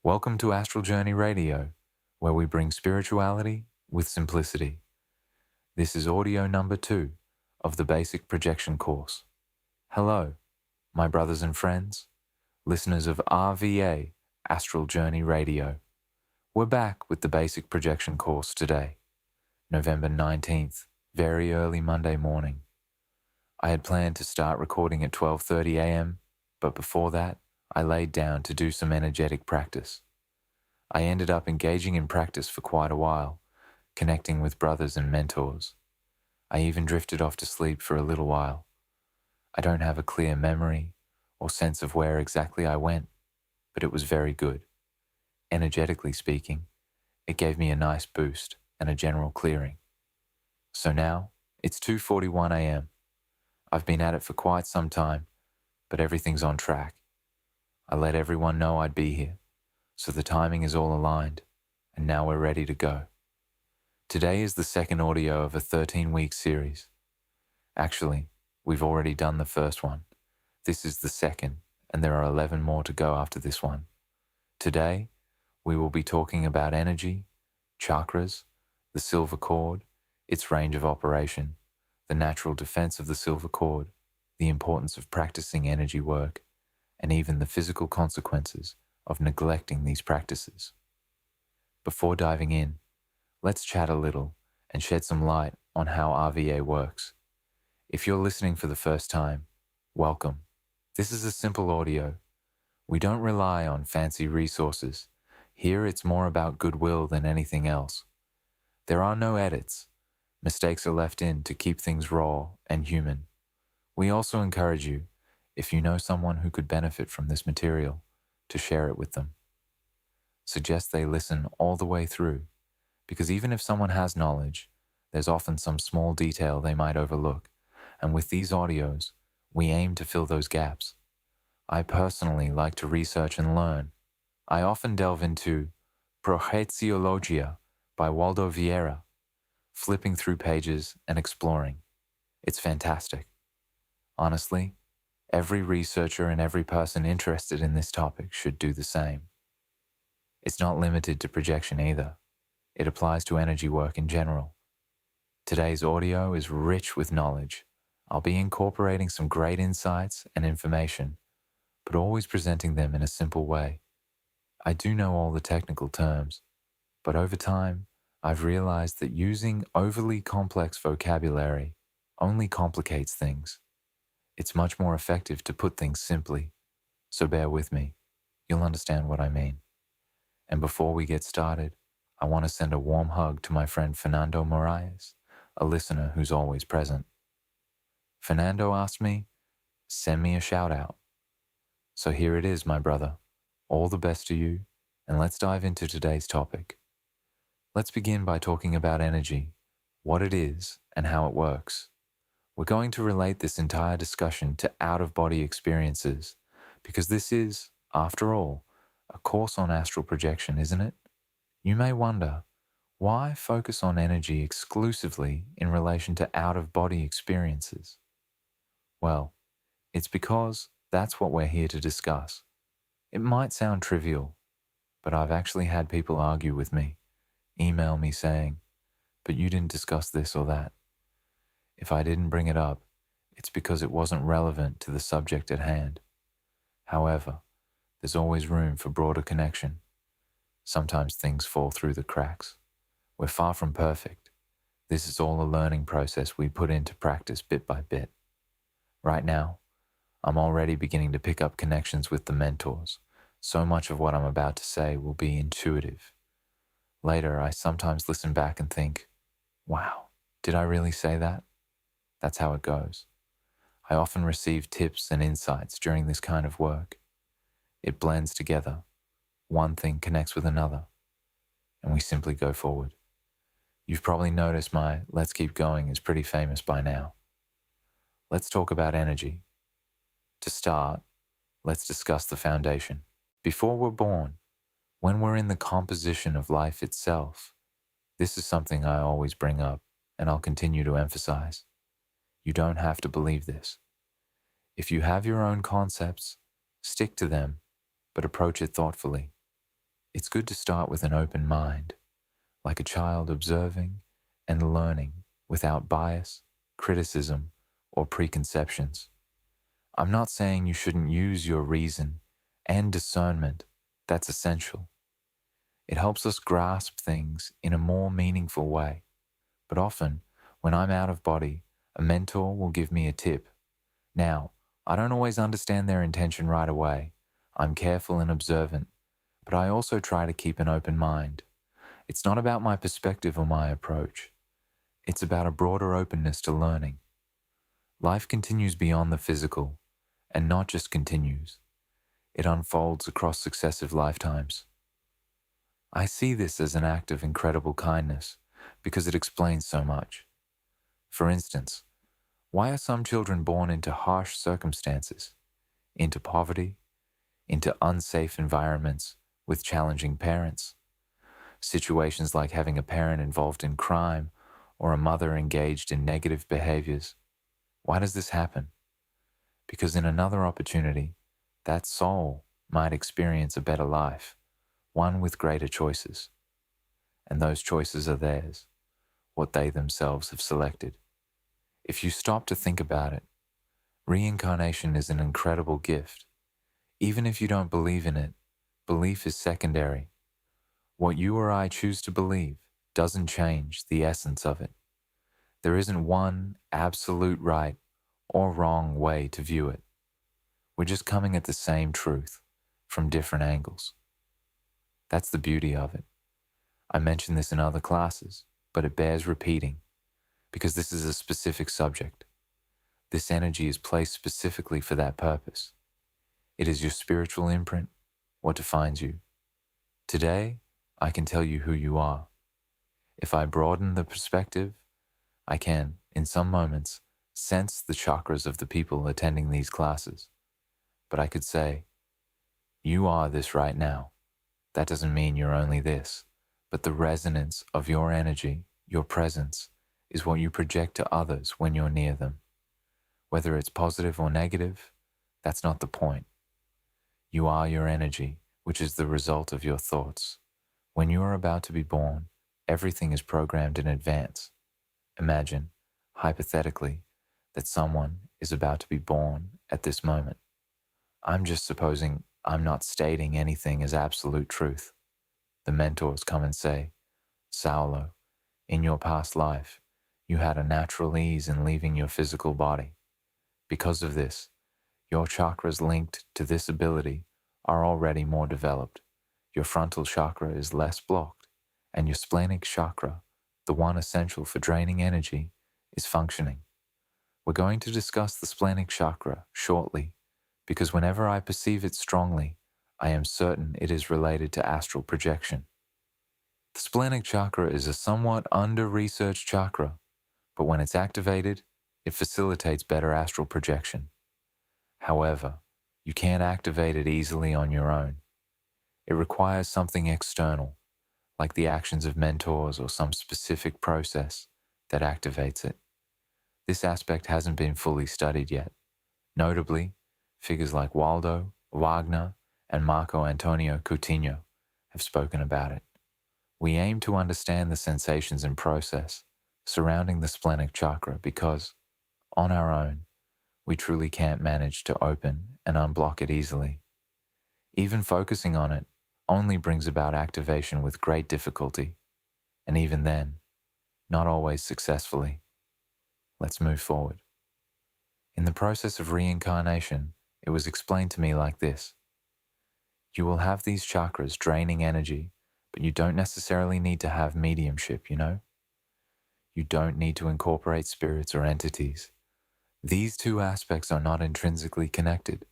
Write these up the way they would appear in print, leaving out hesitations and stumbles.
Welcome to Astral Journey Radio, where we bring spirituality with simplicity. This is audio number 2 of the Basic Projection course. Hello, my brothers and friends, listeners of RVA, Astral Journey Radio. We're back with the Basic Projection course today, November 19th, very early Monday morning. I had planned to start recording at 12:30 a.m., but before that, I laid down to do some energetic practice. I ended up engaging in practice for quite a while, connecting with brothers and mentors. I even drifted off to sleep for a little while. I don't have a clear memory or sense of where exactly I went, but it was very good. Energetically speaking, it gave me a nice boost and a general clearing. So now, it's 2:41 a.m. I've been at it for quite some time, but everything's on track. I let everyone know I'd be here, so the timing is all aligned, and now we're ready to go. Today is the second audio of a 13-week series. Actually, we've already done the first one. This is the second, and there are 11 more to go after this one. Today, we will be talking about energy, chakras, the silver cord, its range of operation, the natural defense of the silver cord, the importance of practicing energy work, and even the physical consequences of neglecting these practices. Before diving in, let's chat a little and shed some light on how RVA works. If you're listening for the first time, welcome. This is a simple audio. We don't rely on fancy resources. Here it's more about goodwill than anything else. There are no edits. Mistakes are left in to keep things raw and human. We also encourage you, if you know someone who could benefit from this material, to share it with them. Suggest they listen all the way through, because even if someone has knowledge, there's often some small detail they might overlook, and with these audios, we aim to fill those gaps. I personally like to research and learn. I often delve into Projeciologia by Waldo Vieira, flipping through pages and exploring. It's fantastic. Honestly, every researcher and every person interested in this topic should do the same. It's not limited to projection either. It applies to energy work in general. Today's audio is rich with knowledge. I'll be incorporating some great insights and information, but always presenting them in a simple way. I do know all the technical terms, but over time, I've realized that using overly complex vocabulary only complicates things. It's much more effective to put things simply, so bear with me. You'll understand what I mean. And before we get started, I want to send a warm hug to my friend Fernando Moraes, a listener who's always present. Fernando asked me, send me a shout out. So here it is, my brother. All the best to you, and let's dive into today's topic. Let's begin by talking about energy, what it is, and how it works. We're going to relate this entire discussion to out-of-body experiences, because this is, after all, a course on astral projection, isn't it? You may wonder, why focus on energy exclusively in relation to out-of-body experiences? Well, it's because that's what we're here to discuss. It might sound trivial, but I've actually had people argue with me, email me saying, but you didn't discuss this or that. If I didn't bring it up, it's because it wasn't relevant to the subject at hand. However, there's always room for broader connection. Sometimes things fall through the cracks. We're far from perfect. This is all a learning process we put into practice bit by bit. Right now, I'm already beginning to pick up connections with the mentors. So much of what I'm about to say will be intuitive. Later, I sometimes listen back and think, wow, did I really say that? That's how it goes. I often receive tips and insights during this kind of work. It blends together. One thing connects with another, and we simply go forward. You've probably noticed my "let's keep going" is pretty famous by now. Let's talk about energy. To start, let's discuss the foundation. Before we're born, when we're in the composition of life itself, this is something I always bring up, and I'll continue to emphasize. You don't have to believe this. If you have your own concepts, stick to them, but approach it thoughtfully. It's good to start with an open mind, like a child observing and learning without bias, criticism, or preconceptions. I'm not saying you shouldn't use your reason and discernment. That's essential. It helps us grasp things in a more meaningful way. But often, when I'm out of body, a mentor will give me a tip. Now, I don't always understand their intention right away. I'm careful and observant, but I also try to keep an open mind. It's not about my perspective or my approach. It's about a broader openness to learning. Life continues beyond the physical, and not just continues. It unfolds across successive lifetimes. I see this as an act of incredible kindness because it explains so much. For instance, why are some children born into harsh circumstances, into poverty, into unsafe environments with challenging parents? Situations like having a parent involved in crime or a mother engaged in negative behaviors. Why does this happen? Because in another opportunity, that soul might experience a better life, one with greater choices. And those choices are theirs, what they themselves have selected. If you stop to think about it, reincarnation is an incredible gift. Even if you don't believe in it, belief is secondary. What you or I choose to believe doesn't change the essence of it. There isn't one absolute right or wrong way to view it. We're just coming at the same truth from different angles. That's the beauty of it. I mentioned this in other classes, but it bears repeating because this is a specific subject. This energy is placed specifically for that purpose. It is your spiritual imprint, what defines you. Today, I can tell you who you are. If I broaden the perspective, I can, in some moments, sense the chakras of the people attending these classes. But I could say, you are this right now. That doesn't mean you're only this, but the resonance of your energy, your presence, is what you project to others when you're near them. Whether it's positive or negative, that's not the point. You are your energy, which is the result of your thoughts. When you are about to be born, everything is programmed in advance. Imagine, hypothetically, that someone is about to be born at this moment. I'm just supposing I'm not stating anything as absolute truth. The mentors come and say, Saulo, in your past life, you had a natural ease in leaving your physical body. Because of this, your chakras linked to this ability are already more developed. Your frontal chakra is less blocked, and your splenic chakra, the one essential for draining energy, is functioning. We're going to discuss the splenic chakra shortly, because whenever I perceive it strongly, I am certain it is related to astral projection. The splenic chakra is a somewhat under-researched chakra, but when it's activated, it facilitates better astral projection. However, you can't activate it easily on your own. It requires something external, like the actions of mentors or some specific process that activates it. This aspect hasn't been fully studied yet. Notably, figures like Waldo, Wagner, and Marco Antonio Coutinho have spoken about it. We aim to understand the sensations and process surrounding the splenic chakra because, on our own, we truly can't manage to open and unblock it easily. Even focusing on it only brings about activation with great difficulty, and even then, not always successfully. Let's move forward. In the process of reincarnation, it was explained to me like this. You will have these chakras draining energy, but you don't necessarily need to have mediumship, you know? You don't need to incorporate spirits or entities. These two aspects are not intrinsically connected.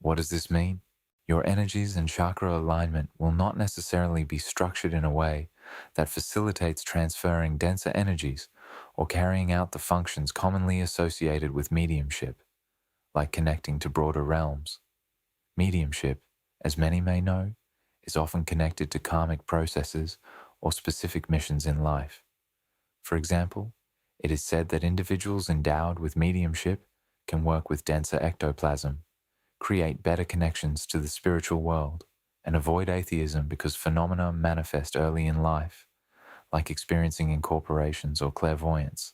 What does this mean? Your energies and chakra alignment will not necessarily be structured in a way that facilitates transferring denser energies or carrying out the functions commonly associated with mediumship, like connecting to broader realms. Mediumship, as many may know, is often connected to karmic processes or specific missions in life. For example, it is said that individuals endowed with mediumship can work with denser ectoplasm, create better connections to the spiritual world, and avoid atheism because phenomena manifest early in life, like experiencing incorporations or clairvoyance.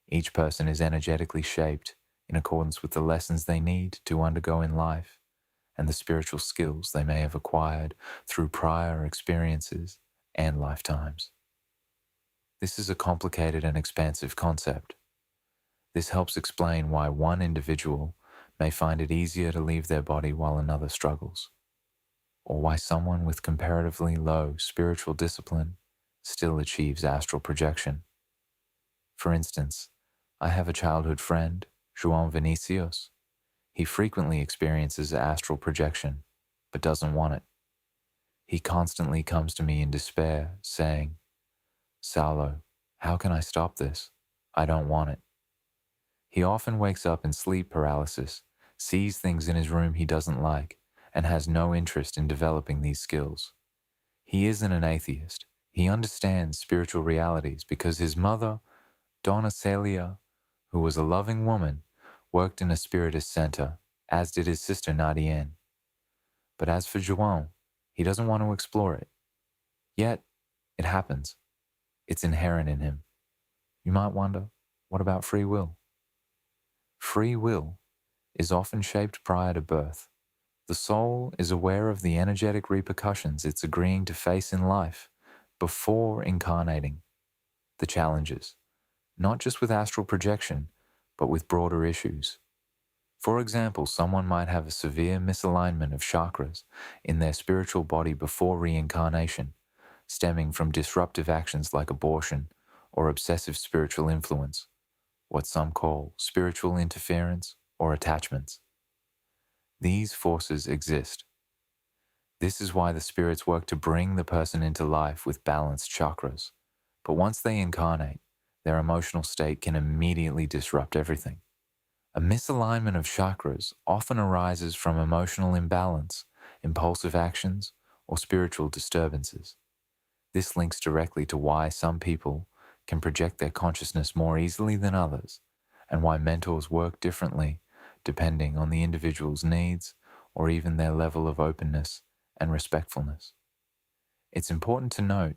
Each person is energetically shaped in accordance with the lessons they need to undergo in life and the spiritual skills they may have acquired through prior experiences and lifetimes. This is a complicated and expansive concept. This helps explain why one individual may find it easier to leave their body while another struggles, or why someone with comparatively low spiritual discipline still achieves astral projection. For instance, I have a childhood friend, João Vinicius. He frequently experiences astral projection, but doesn't want it. He constantly comes to me in despair, saying, "Saulo, how can I stop this? I don't want it." He often wakes up in sleep paralysis, sees things in his room he doesn't like, and has no interest in developing these skills. He isn't an atheist. He understands spiritual realities because his mother, Donna Celia, who was a loving woman, worked in a spiritist center, as did his sister Nadienne. But as for João, he doesn't want to explore it. Yet, it happens. It's inherent in him. You might wonder, what about free will? Free will is often shaped prior to birth. The soul is aware of the energetic repercussions it's agreeing to face in life before incarnating. The challenges, not just with astral projection, but with broader issues. For example, someone might have a severe misalignment of chakras in their spiritual body before reincarnation, stemming from disruptive actions like abortion or obsessive spiritual influence, what some call spiritual interference or attachments. These forces exist. This is why the spirits work to bring the person into life with balanced chakras. But once they incarnate, their emotional state can immediately disrupt everything. A misalignment of chakras often arises from emotional imbalance, impulsive actions, or spiritual disturbances. This links directly to why some people can project their consciousness more easily than others, and why mentors work differently depending on the individual's needs or even their level of openness and respectfulness. It's important to note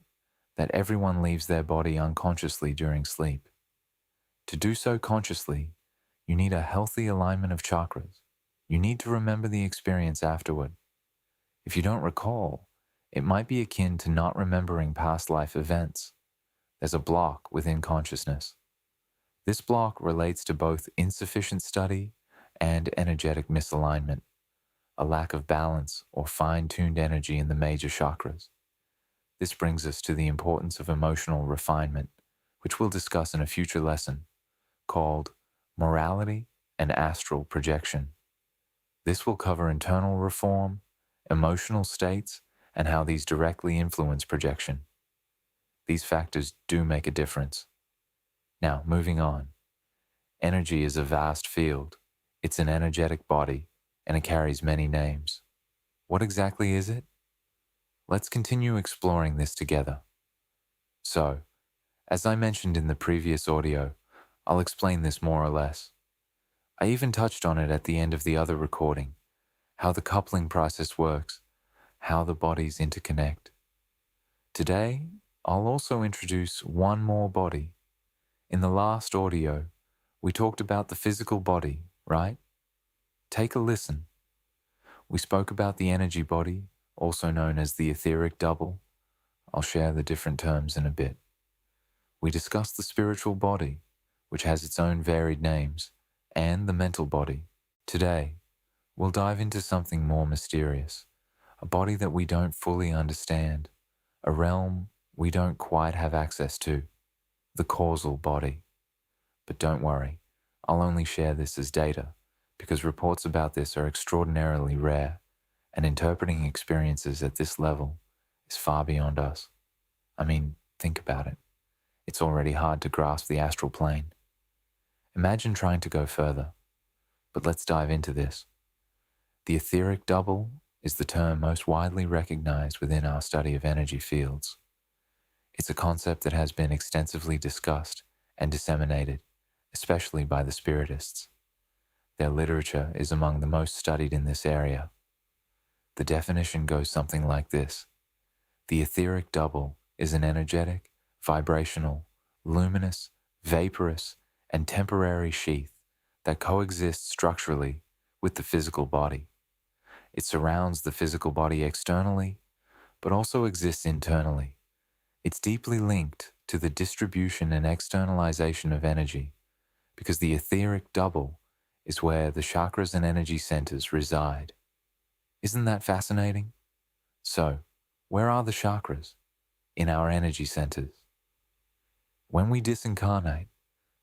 that everyone leaves their body unconsciously during sleep. To do so consciously, you need a healthy alignment of chakras. You need to remember the experience afterward. If you don't recall, it might be akin to not remembering past life events. There's a block within consciousness. This block relates to both insufficient study and energetic misalignment, a lack of balance or fine-tuned energy in the major chakras. This brings us to the importance of emotional refinement, which we'll discuss in a future lesson, called Morality and Astral Projection. This will cover internal reform, emotional states, and how these directly influence projection. These factors do make a difference. Now, moving on. Energy is a vast field. It's an energetic body, and it carries many names. What exactly is it? Let's continue exploring this together. So, as I mentioned in the previous audio, I'll explain this more or less. I even touched on it at the end of the other recording, how the coupling process works, how the bodies interconnect. Today, I'll also introduce one more body. In the last audio, we talked about the physical body, right? Take a listen. We spoke about the energy body, also known as the etheric double. I'll share the different terms in a bit. We discussed the spiritual body, which has its own varied names, and the mental body. Today, we'll dive into something more mysterious, a body that we don't fully understand, a realm we don't quite have access to, the causal body. But don't worry, I'll only share this as data, because reports about this are extraordinarily rare, and interpreting experiences at this level is far beyond us. I mean, think about it. It's already hard to grasp the astral plane. Imagine trying to go further. But let's dive into this. The etheric double is the term most widely recognized within our study of energy fields. It's a concept that has been extensively discussed and disseminated, especially by the spiritists. Their literature is among the most studied in this area. The definition goes something like this. The etheric double is an energetic, vibrational, luminous, vaporous, and temporary sheath that coexists structurally with the physical body. It surrounds the physical body externally, but also exists internally. It's deeply linked to the distribution and externalization of energy because the etheric double is where the chakras and energy centers reside. Isn't that fascinating? So, where are the chakras? In our energy centers. When we disincarnate,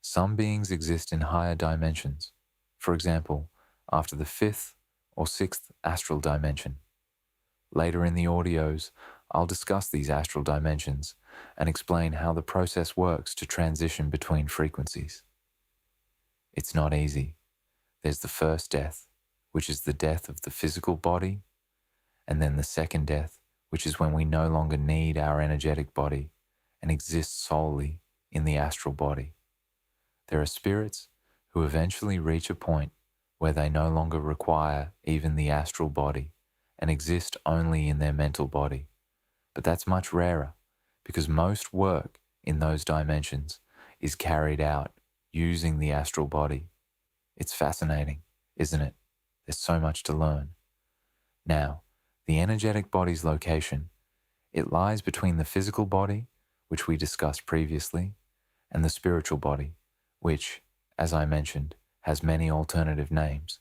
some beings exist in higher dimensions, for example, after the 5th or 6th astral dimension. Later in the audios, I'll discuss these astral dimensions and explain how the process works to transition between frequencies. It's not easy. There's the first death, which is the death of the physical body, and then the second death, which is when we no longer need our energetic body and exist solely in the astral body. There are spirits who eventually reach a point where they no longer require even the astral body and exist only in their mental body. But that's much rarer because most work in those dimensions is carried out using the astral body. It's fascinating, isn't it? There's so much to learn. Now, the energetic body's location, it lies between the physical body, which we discussed previously, and the spiritual body, which, as I mentioned, has many alternative names.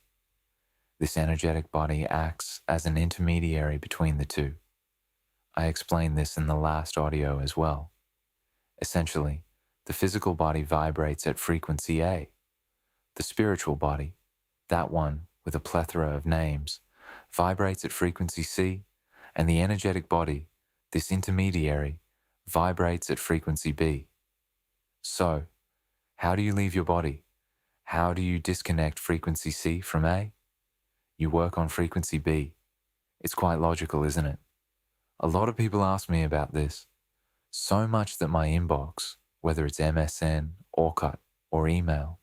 This energetic body acts as an intermediary between the two. I explained this in the last audio as well. Essentially, the physical body vibrates at frequency A. The spiritual body, that one with a plethora of names, vibrates at frequency C, and the energetic body, this intermediary, vibrates at frequency B. So, how do you leave your body? How do you disconnect frequency C from A? You work on frequency B. It's quite logical, isn't it? A lot of people ask me about this, so much that my inbox, whether it's MSN, Orkut, or email,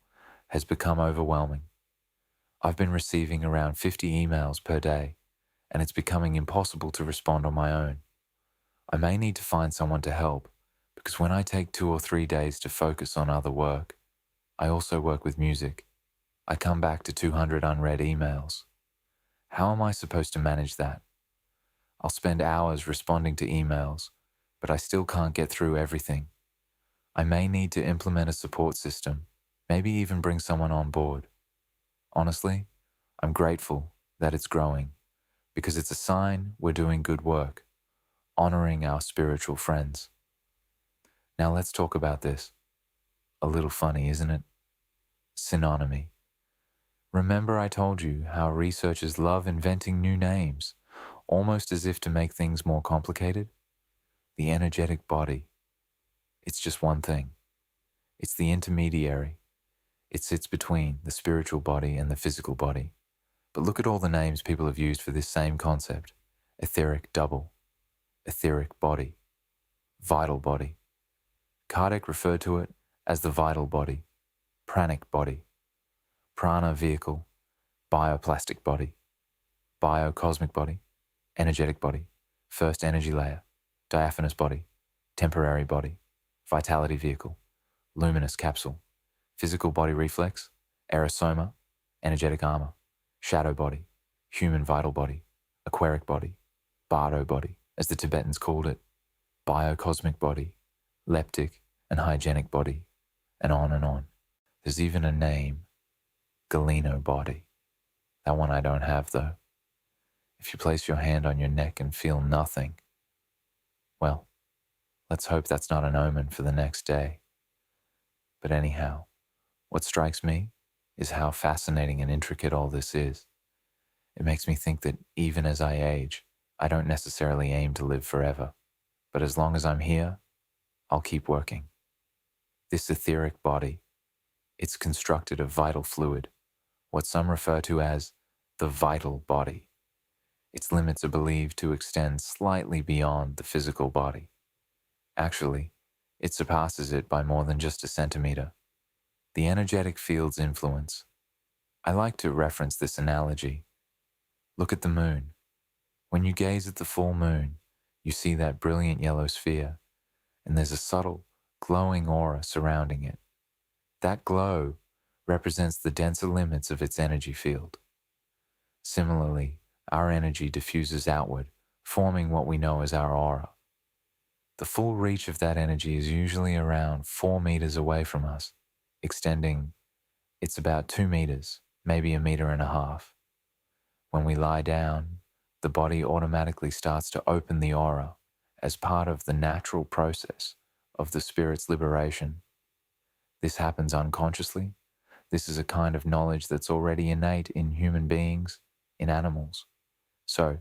has become overwhelming. I've been receiving around 50 emails per day, and it's becoming impossible to respond on my own. I may need to find someone to help, because when I take 2 or 3 days to focus on other work, I also work with music. I come back to 200 unread emails. How am I supposed to manage that? I'll spend hours responding to emails, but I still can't get through everything. I may need to implement a support system, maybe even bring someone on board. Honestly, I'm grateful that it's growing, because it's a sign we're doing good work, honoring our spiritual friends. Now let's talk about this. A little funny, isn't it? Synonymy. Remember I told you how researchers love inventing new names, almost as if to make things more complicated? The energetic body. It's just one thing. It's the intermediary. It sits between the spiritual body and the physical body. But look at all the names people have used for this same concept. Etheric double, etheric body, vital body. Kardec referred to it as the vital body, pranic body, prana vehicle, bioplastic body, biocosmic body, energetic body, first energy layer, diaphanous body, temporary body, vitality vehicle, luminous capsule, physical body reflex, aerosoma, energetic armor, shadow body, human vital body, aquaric body, bardo body, as the Tibetans called it, biocosmic body, leptic and hygienic body, and on and on. There's even a name, Galeno body. That one I don't have though. If you place your hand on your neck and feel nothing, well, let's hope that's not an omen for the next day. But anyhow, what strikes me is how fascinating and intricate all this is. It makes me think that even as I age, I don't necessarily aim to live forever. But as long as I'm here, I'll keep working. This etheric body, it's constructed of vital fluid, what some refer to as the vital body. Its limits are believed to extend slightly beyond the physical body. Actually, it surpasses it by more than just a centimeter. The energetic field's influence. I like to reference this analogy. Look at the moon. When you gaze at the full moon, you see that brilliant yellow sphere, and there's a subtle, glowing aura surrounding it. That glow represents the denser limits of its energy field. Similarly, our energy diffuses outward, forming what we know as our aura. The full reach of that energy is usually around 4 meters away from us, extending, it's about 2 meters, maybe a meter and a half. When we lie down, the body automatically starts to open the aura as part of the natural process of the spirit's liberation. This happens unconsciously. This is a kind of knowledge that's already innate in human beings, in animals. So,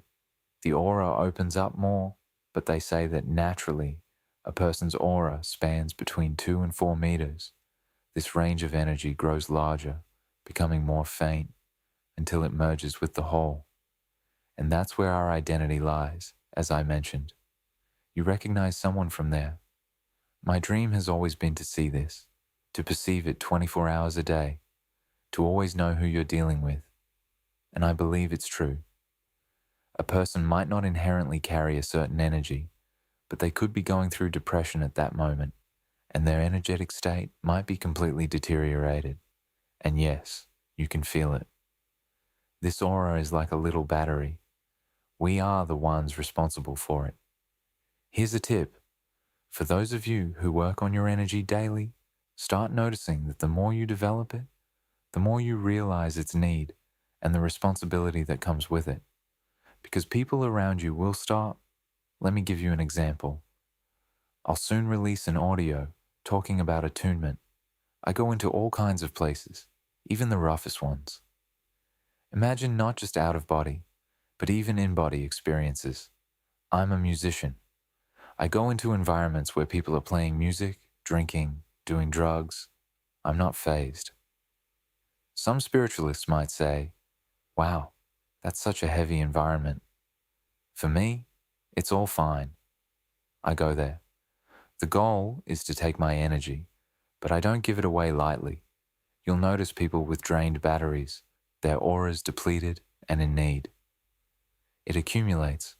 the aura opens up more, but they say that naturally, a person's aura spans between 2 and 4 meters. This range of energy grows larger, becoming more faint, until it merges with the whole. And that's where our identity lies, as I mentioned. You recognize someone from there. My dream has always been to see this, to perceive it 24 hours a day, to always know who you're dealing with. And I believe it's true. A person might not inherently carry a certain energy, but they could be going through depression at that moment, and their energetic state might be completely deteriorated. And yes, you can feel it. This aura is like a little battery. We are the ones responsible for it. Here's a tip. For those of you who work on your energy daily, start noticing that the more you develop it, the more you realize its need and the responsibility that comes with it. Because people around you will start. Let me give you an example. I'll soon release an audio talking about attunement. I go into all kinds of places, even the roughest ones. Imagine not just out of body, but even in-body experiences. I'm a musician. I go into environments where people are playing music, drinking, doing drugs. I'm not fazed. Some spiritualists might say, wow, that's such a heavy environment. For me, it's all fine. I go there. The goal is to take my energy, but I don't give it away lightly. You'll notice people with drained batteries, their auras depleted and in need. It accumulates.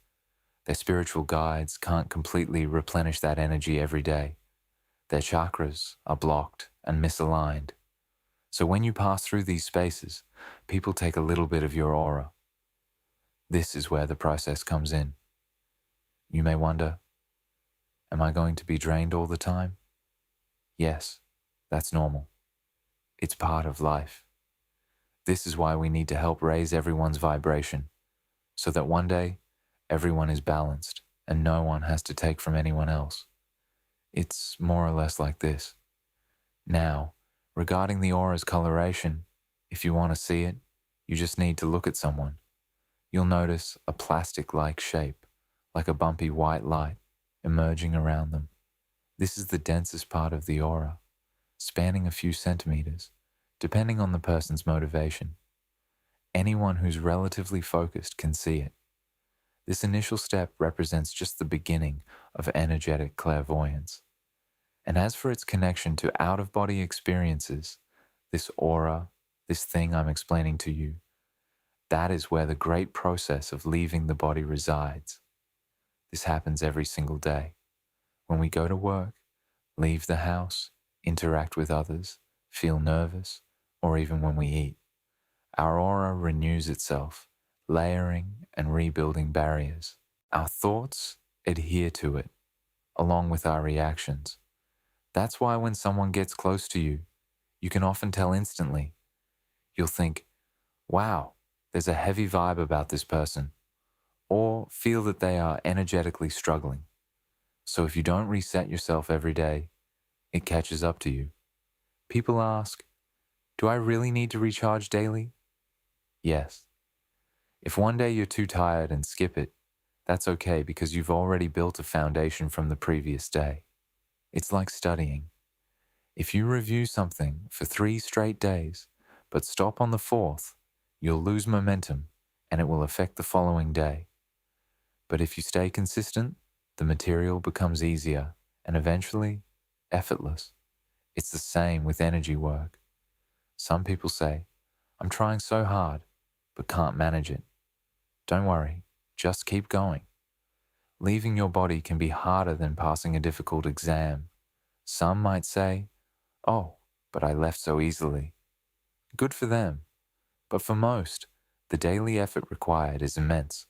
Their spiritual guides can't completely replenish that energy every day. Their chakras are blocked and misaligned. So when you pass through these spaces, people take a little bit of your aura. This is where the process comes in. You may wonder, am I going to be drained all the time? Yes, that's normal. It's part of life. This is why we need to help raise everyone's vibration, so that one day, everyone is balanced and no one has to take from anyone else. It's more or less like this. Now, regarding the aura's coloration, if you want to see it, you just need to look at someone. You'll notice a plastic-like shape, like a bumpy white light, emerging around them. This is the densest part of the aura, spanning a few centimeters, depending on the person's motivation. Anyone who's relatively focused can see it. This initial step represents just the beginning of energetic clairvoyance. And as for its connection to out-of-body experiences, this aura, this thing I'm explaining to you, that is where the great process of leaving the body resides. This happens every single day. When we go to work, leave the house, interact with others, feel nervous, or even when we eat, our aura renews itself, layering and rebuilding barriers. Our thoughts adhere to it, along with our reactions. That's why when someone gets close to you, you can often tell instantly. You'll think, wow, there's a heavy vibe about this person, or feel that they are energetically struggling. So if you don't reset yourself every day, it catches up to you. People ask, do I really need to recharge daily? Yes. If one day you're too tired and skip it, that's okay because you've already built a foundation from the previous day. It's like studying. If you review something for 3 straight days, but stop on the 4th, you'll lose momentum and it will affect the following day. But if you stay consistent, the material becomes easier and eventually effortless. It's the same with energy work. Some people say, I'm trying so hard, but can't manage it. Don't worry, Just keep going. Leaving your body can be harder than passing a difficult exam. Some might say, "Oh, but I left so easily." Good for them. But for most, the daily effort required is immense.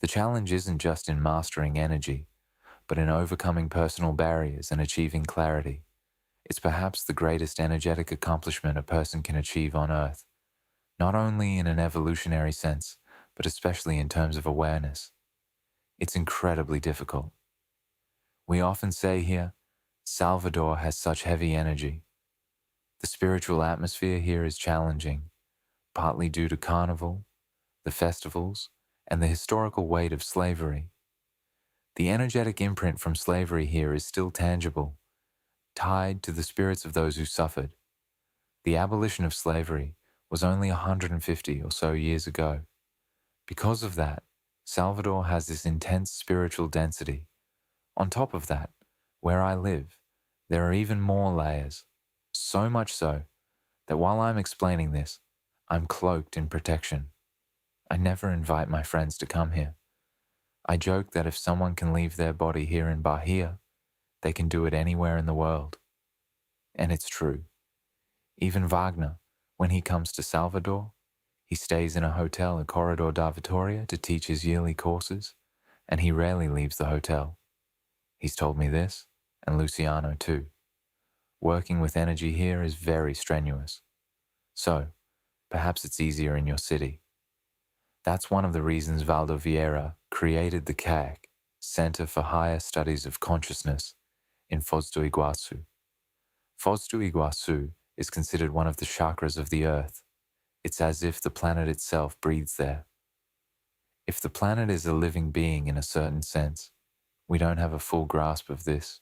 The challenge isn't just in mastering energy, but in overcoming personal barriers and achieving clarity. It's perhaps the greatest energetic accomplishment a person can achieve on Earth, not only in an evolutionary sense, but especially in terms of awareness. It's incredibly difficult. We often say here, Salvador has such heavy energy. The spiritual atmosphere here is challenging, partly due to carnival, the festivals, and the historical weight of slavery. The energetic imprint from slavery here is still tangible, tied to the spirits of those who suffered. The abolition of slavery was only 150 or so years ago. Because of that, Salvador has this intense spiritual density. On top of that, where I live, there are even more layers, so much so that while I'm explaining this, I'm cloaked in protection. I never invite my friends to come here. I joke that if someone can leave their body here in Bahia, they can do it anywhere in the world. And it's true. Even Wagner, when he comes to Salvador, he stays in a hotel at Corredor da Vitoria to teach his yearly courses, and he rarely leaves the hotel. He's told me this, and Luciano too. Working with energy here is very strenuous. So, perhaps it's easier in your city. That's one of the reasons Valdo Vieira created the CAC, Center for Higher Studies of Consciousness, in Foz do Iguaçu. Foz do Iguaçu is considered one of the chakras of the earth. It's as if the planet itself breathes there. If the planet is a living being in a certain sense, we don't have a full grasp of this.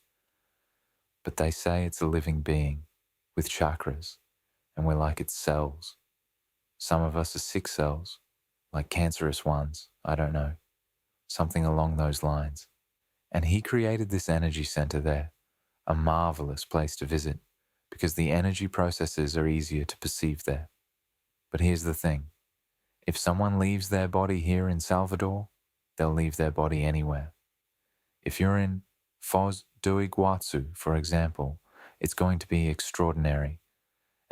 But they say it's a living being with chakras, and we're like its cells. Some of us are sick cells, like cancerous ones, I don't know, something along those lines. And he created this energy center there, a marvelous place to visit, because the energy processes are easier to perceive there. But here's the thing. If someone leaves their body here in Salvador, they'll leave their body anywhere. If you're in Foz do Iguaçu, for example, it's going to be extraordinary.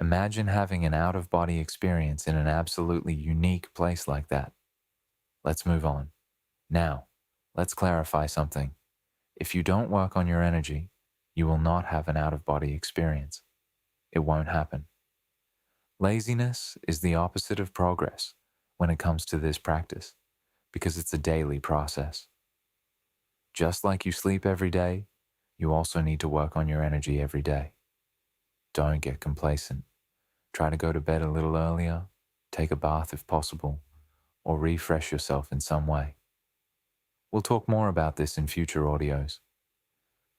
Imagine having an out-of-body experience in an absolutely unique place like that. Let's move on. Now, let's clarify something. If you don't work on your energy, you will not have an out-of-body experience. It won't happen. Laziness is the opposite of progress when it comes to this practice, because it's a daily process. Just like you sleep every day, you also need to work on your energy every day. Don't get complacent. Try to go to bed a little earlier, take a bath if possible, or refresh yourself in some way. We'll talk more about this in future audios.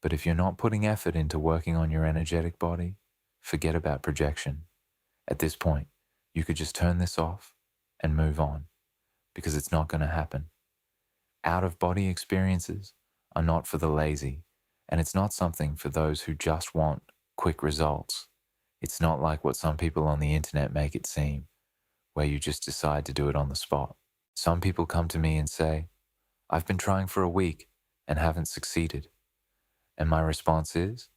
But if you're not putting effort into working on your energetic body, forget about projection. At this point, you could just turn this off and move on, because it's not going to happen. Out-of-body experiences are not for the lazy, and it's not something for those who just want quick results. It's not like what some people on the internet make it seem, where you just decide to do it on the spot. Some people come to me and say, "I've been trying for a week and haven't succeeded." And my response is,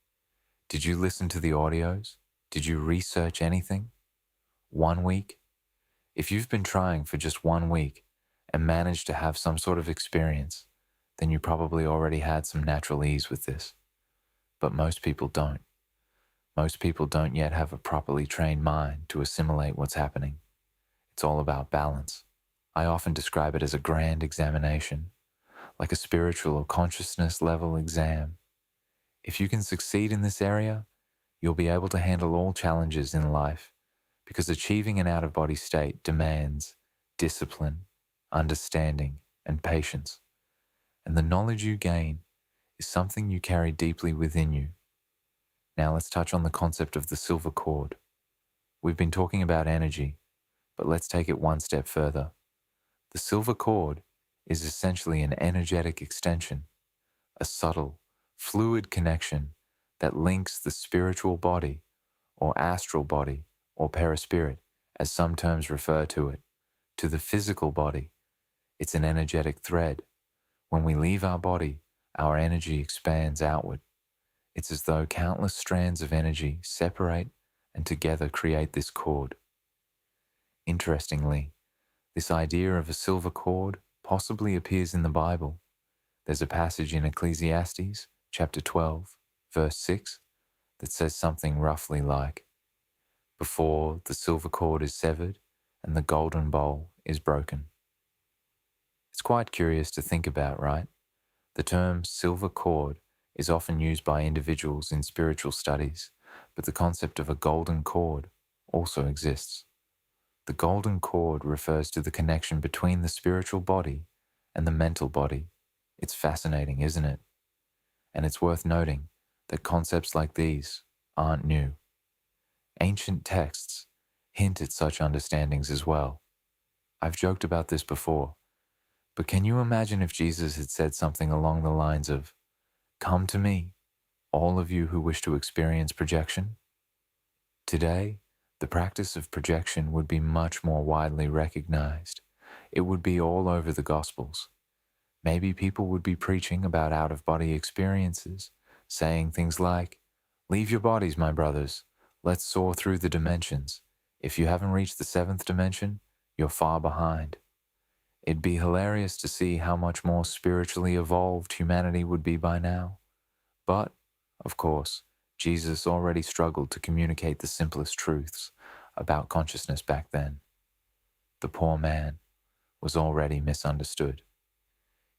did you listen to the audios? Did you research anything? 1 week? If you've been trying for just 1 week and managed to have some sort of experience, then you probably already had some natural ease with this. But most people don't. Most people don't yet have a properly trained mind to assimilate what's happening. It's all about balance. I often describe it as a grand examination, like a spiritual or consciousness level exam. If you can succeed in this area, you'll be able to handle all challenges in life, because achieving an out-of-body state demands discipline, understanding, and patience. And the knowledge you gain is something you carry deeply within you. Now let's touch on the concept of the silver cord. We've been talking about energy, but let's take it one step further. The silver cord is essentially an energetic extension, a subtle, fluid connection that links the spiritual body, or astral body, or perispirit, as some terms refer to it, to the physical body. It's an energetic thread. When we leave our body, our energy expands outward. It's as though countless strands of energy separate and together create this cord. Interestingly, this idea of a silver cord possibly appears in the Bible. There's a passage in Ecclesiastes, chapter 12, verse 6, that says something roughly like, "Before the silver cord is severed and the golden bowl is broken." It's quite curious to think about, right? The term silver cord is often used by individuals in spiritual studies, but the concept of a golden cord also exists. The golden cord refers to the connection between the spiritual body and the mental body. It's fascinating, isn't it? And it's worth noting that concepts like these aren't new. Ancient texts hint at such understandings as well. I've joked about this before, but can you imagine if Jesus had said something along the lines of, "Come to me, all of you who wish to experience projection"? Today, the practice of projection would be much more widely recognized. It would be all over the Gospels. Maybe people would be preaching about out-of-body experiences, saying things like, "Leave your bodies, my brothers. Let's soar through the dimensions. If you haven't reached the seventh dimension, you're far behind." It'd be hilarious to see how much more spiritually evolved humanity would be by now. But, of course, Jesus already struggled to communicate the simplest truths about consciousness back then. The poor man was already misunderstood.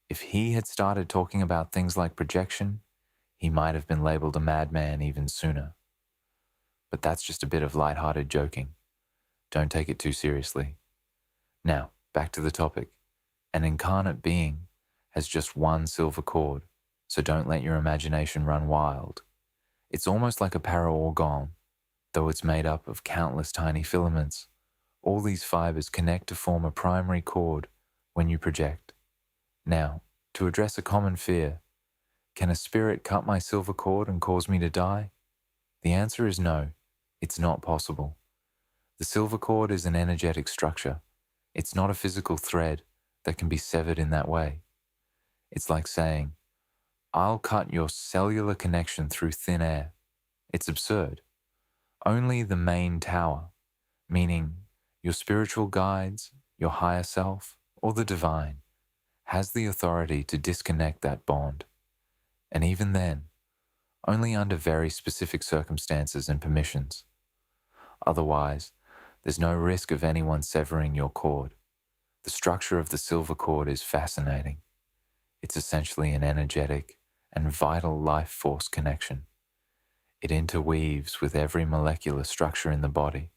If he had started talking about things like projection, he might have been labeled a madman even sooner. But that's just a bit of lighthearted joking. Don't take it too seriously. Now, back to the topic. An incarnate being has just one silver cord, so don't let your imagination run wild. It's almost like a para-orgone, though it's made up of countless tiny filaments. All these fibers connect to form a primary cord when you project. Now, to address a common fear, can a spirit cut my silver cord and cause me to die? The answer is no, it's not possible. The silver cord is an energetic structure. It's not a physical thread that can be severed in that way. It's like saying, "I'll cut your cellular connection through thin air." It's absurd. Only the main tower, meaning your spiritual guides, your higher self, or the divine, has the authority to disconnect that bond. And even then, only under very specific circumstances and permissions. Otherwise, there's no risk of anyone severing your cord. The structure of the silver cord is fascinating. It's essentially an energetic and vital life force connection. It interweaves with every molecular structure in the body,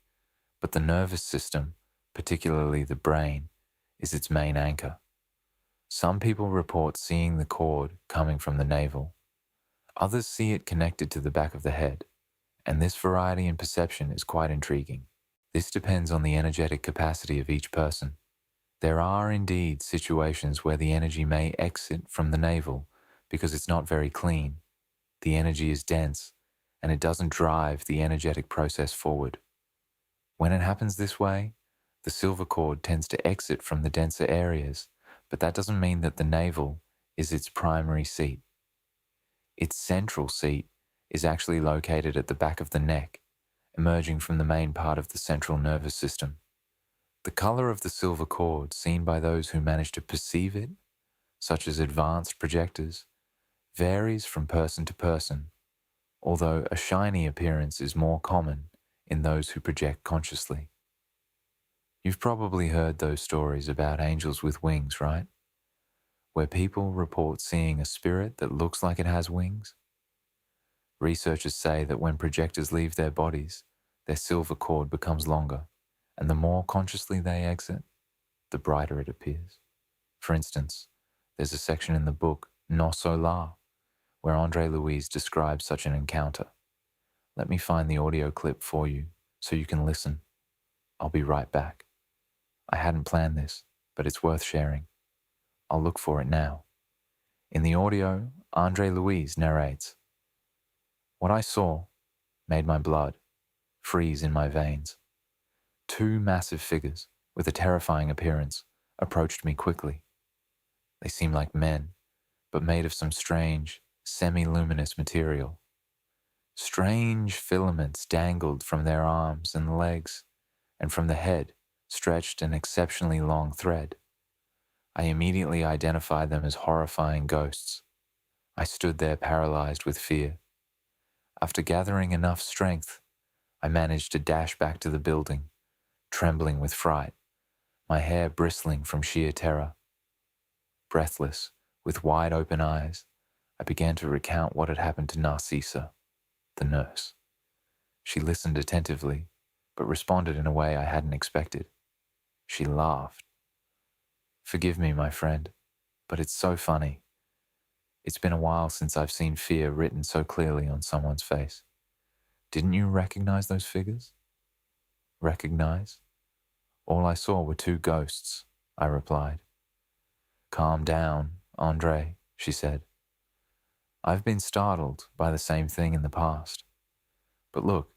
but the nervous system, particularly the brain, is its main anchor. Some people report seeing the cord coming from the navel. Others see it connected to the back of the head, and this variety in perception is quite intriguing. This depends on the energetic capacity of each person. There are indeed situations where the energy may exit from the navel because it's not very clean. The energy is dense, and it doesn't drive the energetic process forward. When it happens this way, the silver cord tends to exit from the denser areas, but that doesn't mean that the navel is its primary seat. Its central seat is actually located at the back of the neck, emerging from the main part of the central nervous system. The color of the silver cord seen by those who manage to perceive it, such as advanced projectors, varies from person to person, although a shiny appearance is more common in those who project consciously. You've probably heard those stories about angels with wings, right? Where people report seeing a spirit that looks like it has wings. Researchers say that when projectors leave their bodies, their silver cord becomes longer, and the more consciously they exit, the brighter it appears. For instance, there's a section in the book No Solar, where Andre Louise describes such an encounter. Let me find the audio clip for you so you can listen. I'll be right back. I hadn't planned this, but it's worth sharing. I'll look for it now. In the audio, Andre Louise narrates, "What I saw made my blood freeze in my veins. Two massive figures, with a terrifying appearance, approached me quickly. They seemed like men, but made of some strange, semi-luminous material. Strange filaments dangled from their arms and legs, and from the head stretched an exceptionally long thread. I immediately identified them as horrifying ghosts. I stood there paralyzed with fear. After gathering enough strength, I managed to dash back to the building, trembling with fright, my hair bristling from sheer terror. Breathless, with wide open eyes, I began to recount what had happened to Narcissa, the nurse. She listened attentively, but responded in a way I hadn't expected. She laughed. "Forgive me, my friend, but it's so funny. It's been a while since I've seen fear written so clearly on someone's face. Didn't you recognize those figures?" "Recognize? All I saw were two ghosts," I replied. "Calm down, Andre," she said. "I've been startled by the same thing in the past. But look,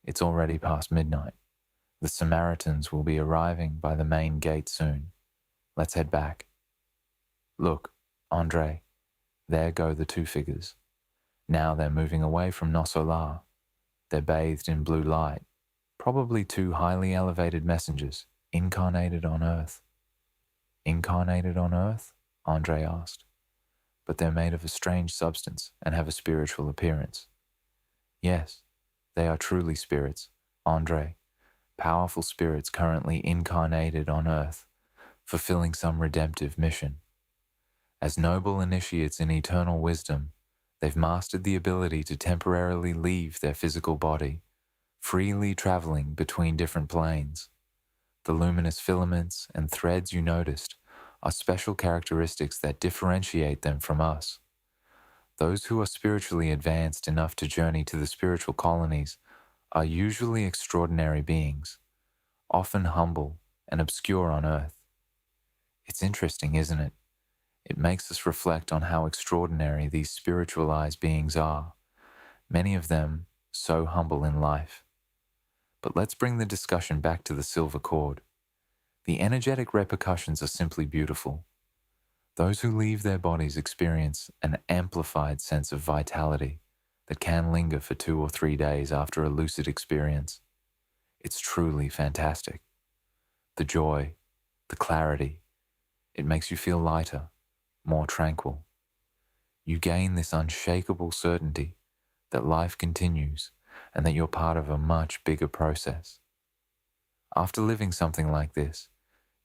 it's already past midnight. The Samaritans will be arriving by the main gate soon. Let's head back. Look, Andre, there go the two figures. Now they're moving away from Nossolar. They're bathed in blue light, probably two highly elevated messengers, incarnated on Earth." "Incarnated on Earth?" Andre asked. "But they're made of a strange substance and have a spiritual appearance." "Yes, they are truly spirits, Andre, powerful spirits currently incarnated on Earth, fulfilling some redemptive mission. As noble initiates in eternal wisdom, they've mastered the ability to temporarily leave their physical body, freely traveling between different planes. The luminous filaments and threads you noticed are special characteristics that differentiate them from us. Those who are spiritually advanced enough to journey to the spiritual colonies are usually extraordinary beings, often humble and obscure on Earth. It's interesting, isn't it? It makes us reflect on how extraordinary these spiritualized beings are, many of them so humble in life. But let's bring the discussion back to the silver cord. The energetic repercussions are simply beautiful. Those who leave their bodies experience an amplified sense of vitality that can linger for 2 or 3 days after a lucid experience. It's truly fantastic. The joy, the clarity, it makes you feel lighter, more tranquil. You gain this unshakable certainty that life continues and that you're part of a much bigger process. After living something like this,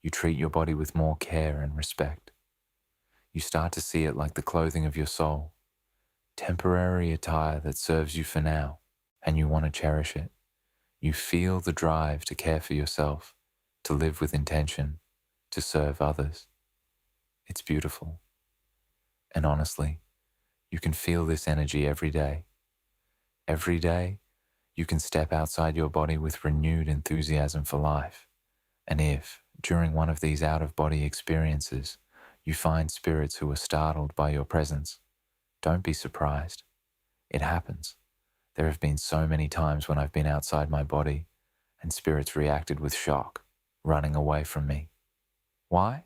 you treat your body with more care and respect. You start to see it like the clothing of your soul, temporary attire that serves you for now, and you want to cherish it. You feel the drive to care for yourself, to live with intention, to serve others. It's beautiful. And honestly, you can feel this energy every day. Every day, you can step outside your body with renewed enthusiasm for life. And if, during one of these out-of-body experiences, you find spirits who are startled by your presence, don't be surprised. It happens. There have been so many times when I've been outside my body and spirits reacted with shock, running away from me. Why?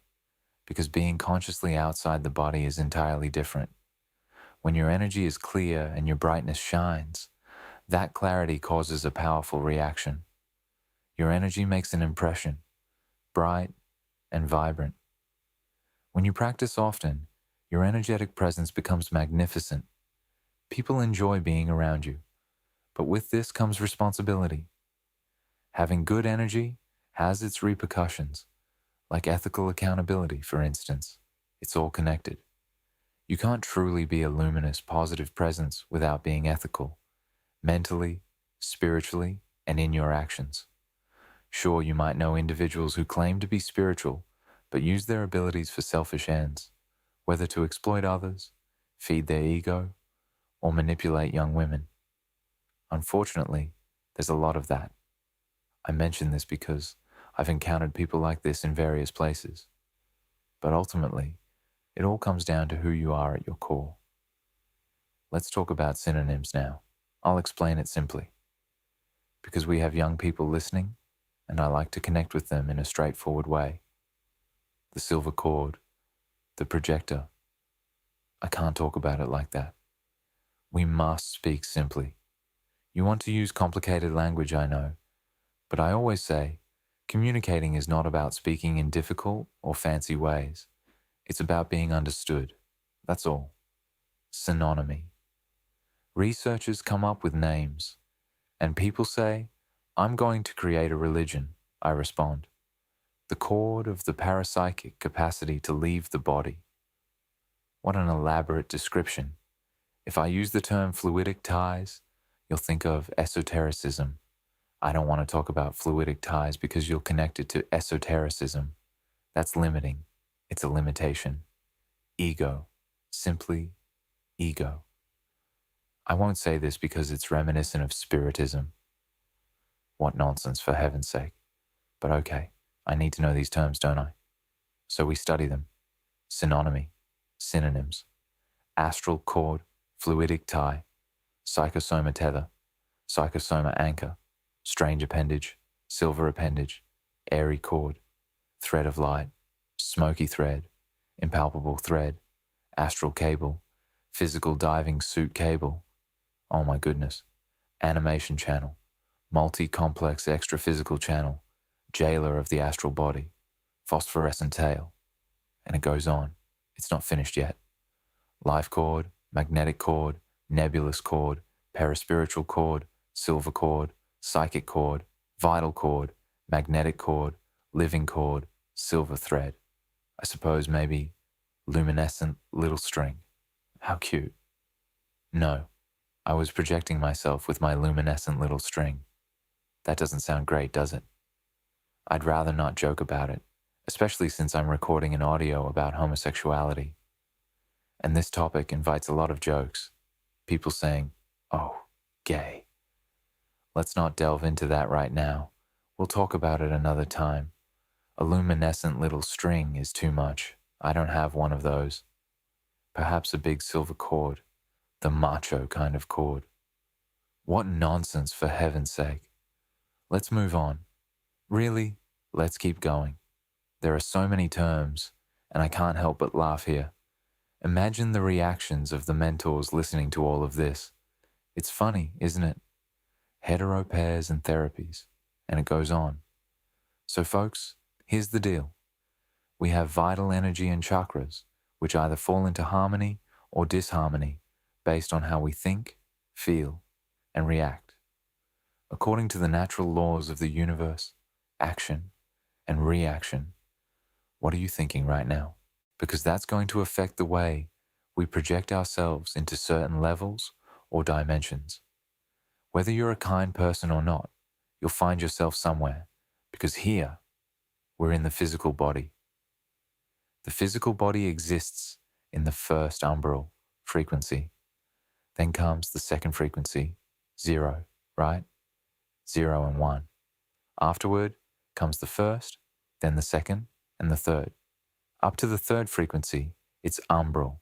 Because being consciously outside the body is entirely different. When your energy is clear and your brightness shines, that clarity causes a powerful reaction. Your energy makes an impression, bright and vibrant. When you practice often, your energetic presence becomes magnificent. People enjoy being around you, but with this comes responsibility. Having good energy has its repercussions, like ethical accountability, for instance. It's all connected. You can't truly be a luminous, positive presence without being ethical, mentally, spiritually, and in your actions. Sure, you might know individuals who claim to be spiritual, but use their abilities for selfish ends, whether to exploit others, feed their ego, or manipulate young women. Unfortunately, there's a lot of that. I mention this because I've encountered people like this in various places. But ultimately, it all comes down to who you are at your core. Let's talk about synonyms now. I'll explain it simply. Because we have young people listening, and I like to connect with them in a straightforward way. The silver cord, the projector. I can't talk about it like that. We must speak simply. You want to use complicated language, I know, but I always say, communicating is not about speaking in difficult or fancy ways. It's about being understood. That's all. Synonymy. Researchers come up with names, and people say, I'm going to create a religion. I respond, the chord of the parapsychic capacity to leave the body. What an elaborate description. If I use the term fluidic ties, you'll think of esotericism. I don't want to talk about fluidic ties because you'll connect it to esotericism. That's limiting. It's a limitation. Ego. Simply ego. I won't say this because it's reminiscent of spiritism. What nonsense, for heaven's sake. But okay, I need to know these terms, don't I? So we study them. Synonymy. Synonyms. Astral cord, fluidic tie, psychosoma tether, psychosoma anchor, strange appendage, silver appendage, airy cord, thread of light, smoky thread, impalpable thread, astral cable, physical diving suit cable, oh my goodness, animation channel, multi-complex extra-physical channel, jailer of the astral body, phosphorescent tail, and it goes on. It's not finished yet. Life cord, magnetic cord, nebulous cord, paraspiritual cord, silver cord, psychic cord, vital cord, magnetic cord, living cord, silver thread. I suppose maybe luminescent little string. How cute. No, I was projecting myself with my luminescent little string. That doesn't sound great, does it? I'd rather not joke about it, especially since I'm recording an audio about homosexuality. And this topic invites a lot of jokes. People saying, oh, gay. Let's not delve into that right now. We'll talk about it another time. A luminescent little string is too much. I don't have one of those. Perhaps a big silver cord, the macho kind of cord. What nonsense, for heaven's sake. Let's move on. Really, let's keep going. There are so many terms, and I can't help but laugh here. Imagine the reactions of the mentors listening to all of this. It's funny, isn't it? Hetero pairs and therapies, and it goes on. So folks, here's the deal. We have vital energy and chakras, which either fall into harmony or disharmony based on how we think, feel, and react. According to the natural laws of the universe, action and reaction. What are you thinking right now? Because that's going to affect the way we project ourselves into certain levels or dimensions. Whether you're a kind person or not, you'll find yourself somewhere, because here, we're in the physical body. The physical body exists in the first umbral frequency. Then comes the second frequency, 0, right? 0 and 1. Afterward comes the first, then the second, and the third. Up to the third frequency, it's umbral.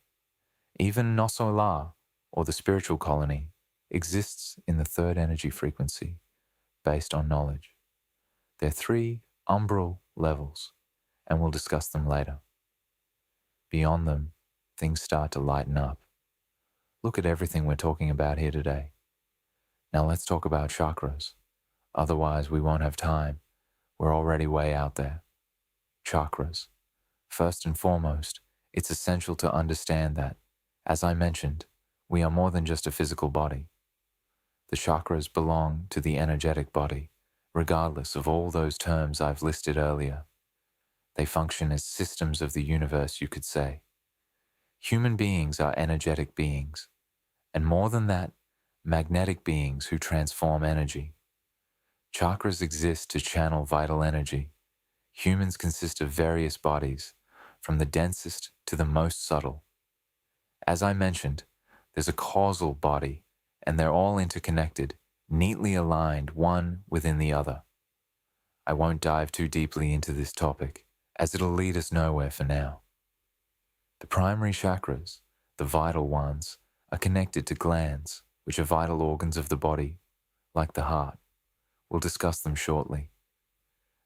Even no solar, or the spiritual colony, exists in the third energy frequency, based on knowledge. There are 3 umbral levels, and we'll discuss them later. Beyond them, things start to lighten up. Look at everything we're talking about here today. Now let's talk about chakras. Otherwise, we won't have time. We're already way out there. Chakras. First and foremost, it's essential to understand that, as I mentioned, we are more than just a physical body. The chakras belong to the energetic body, regardless of all those terms I've listed earlier. They function as systems of the universe, you could say. Human beings are energetic beings, and more than that, magnetic beings who transform energy. Chakras exist to channel vital energy. Humans consist of various bodies, from the densest to the most subtle. As I mentioned, there's a causal body, and they're all interconnected, neatly aligned one within the other. I won't dive too deeply into this topic, as it'll lead us nowhere for now. The primary chakras, the vital ones, are connected to glands, which are vital organs of the body, like the heart. We'll discuss them shortly.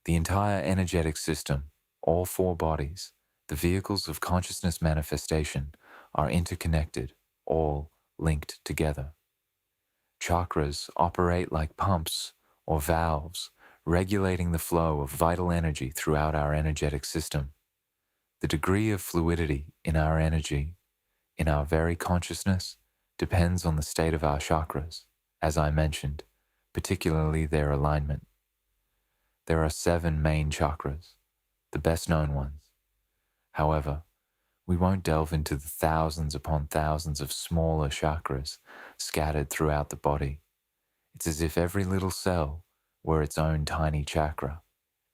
The entire energetic system, all 4 bodies, The vehicles of consciousness manifestation are interconnected, all linked together. Chakras operate like pumps or valves, regulating the flow of vital energy throughout our energetic system. The degree of fluidity in our energy, in our very consciousness, depends on the state of our chakras, as I mentioned, particularly their alignment. There are 7 main chakras, the best known ones. However, we won't delve into the thousands upon thousands of smaller chakras scattered throughout the body. It's as if every little cell were its own tiny chakra,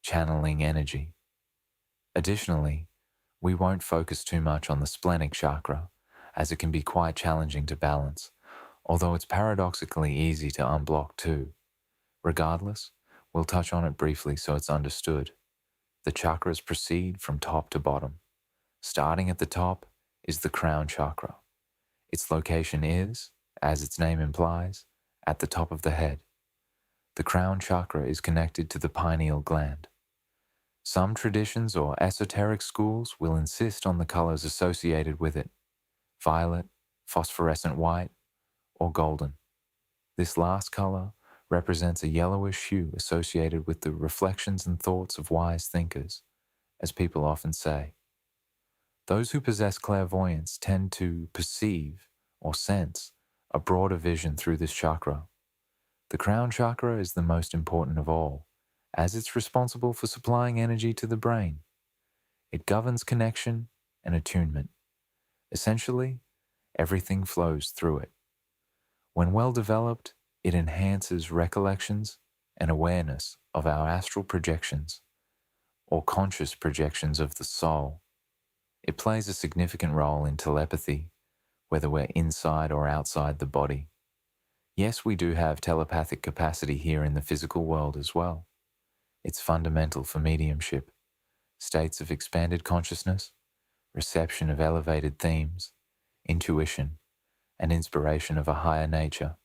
channeling energy. Additionally, we won't focus too much on the splenic chakra, as it can be quite challenging to balance, although it's paradoxically easy to unblock too. Regardless, we'll touch on it briefly so it's understood. The chakras proceed from top to bottom. Starting at the top is the crown chakra. Its location is, as its name implies, at the top of the head. The crown chakra is connected to the pineal gland. Some traditions or esoteric schools will insist on the colors associated with it: violet, phosphorescent white, or golden. This last color represents a yellowish hue associated with the reflections and thoughts of wise thinkers, as people often say. Those who possess clairvoyance tend to perceive or sense a broader vision through this chakra. The crown chakra is the most important of all, as it's responsible for supplying energy to the brain. It governs connection and attunement. Essentially, everything flows through it. When well developed, it enhances recollections and awareness of our astral projections, or conscious projections of the soul. It plays a significant role in telepathy, whether we're inside or outside the body. Yes, we do have telepathic capacity here in the physical world as well. It's fundamental for mediumship, states of expanded consciousness, reception of elevated themes, intuition, and inspiration of a higher nature.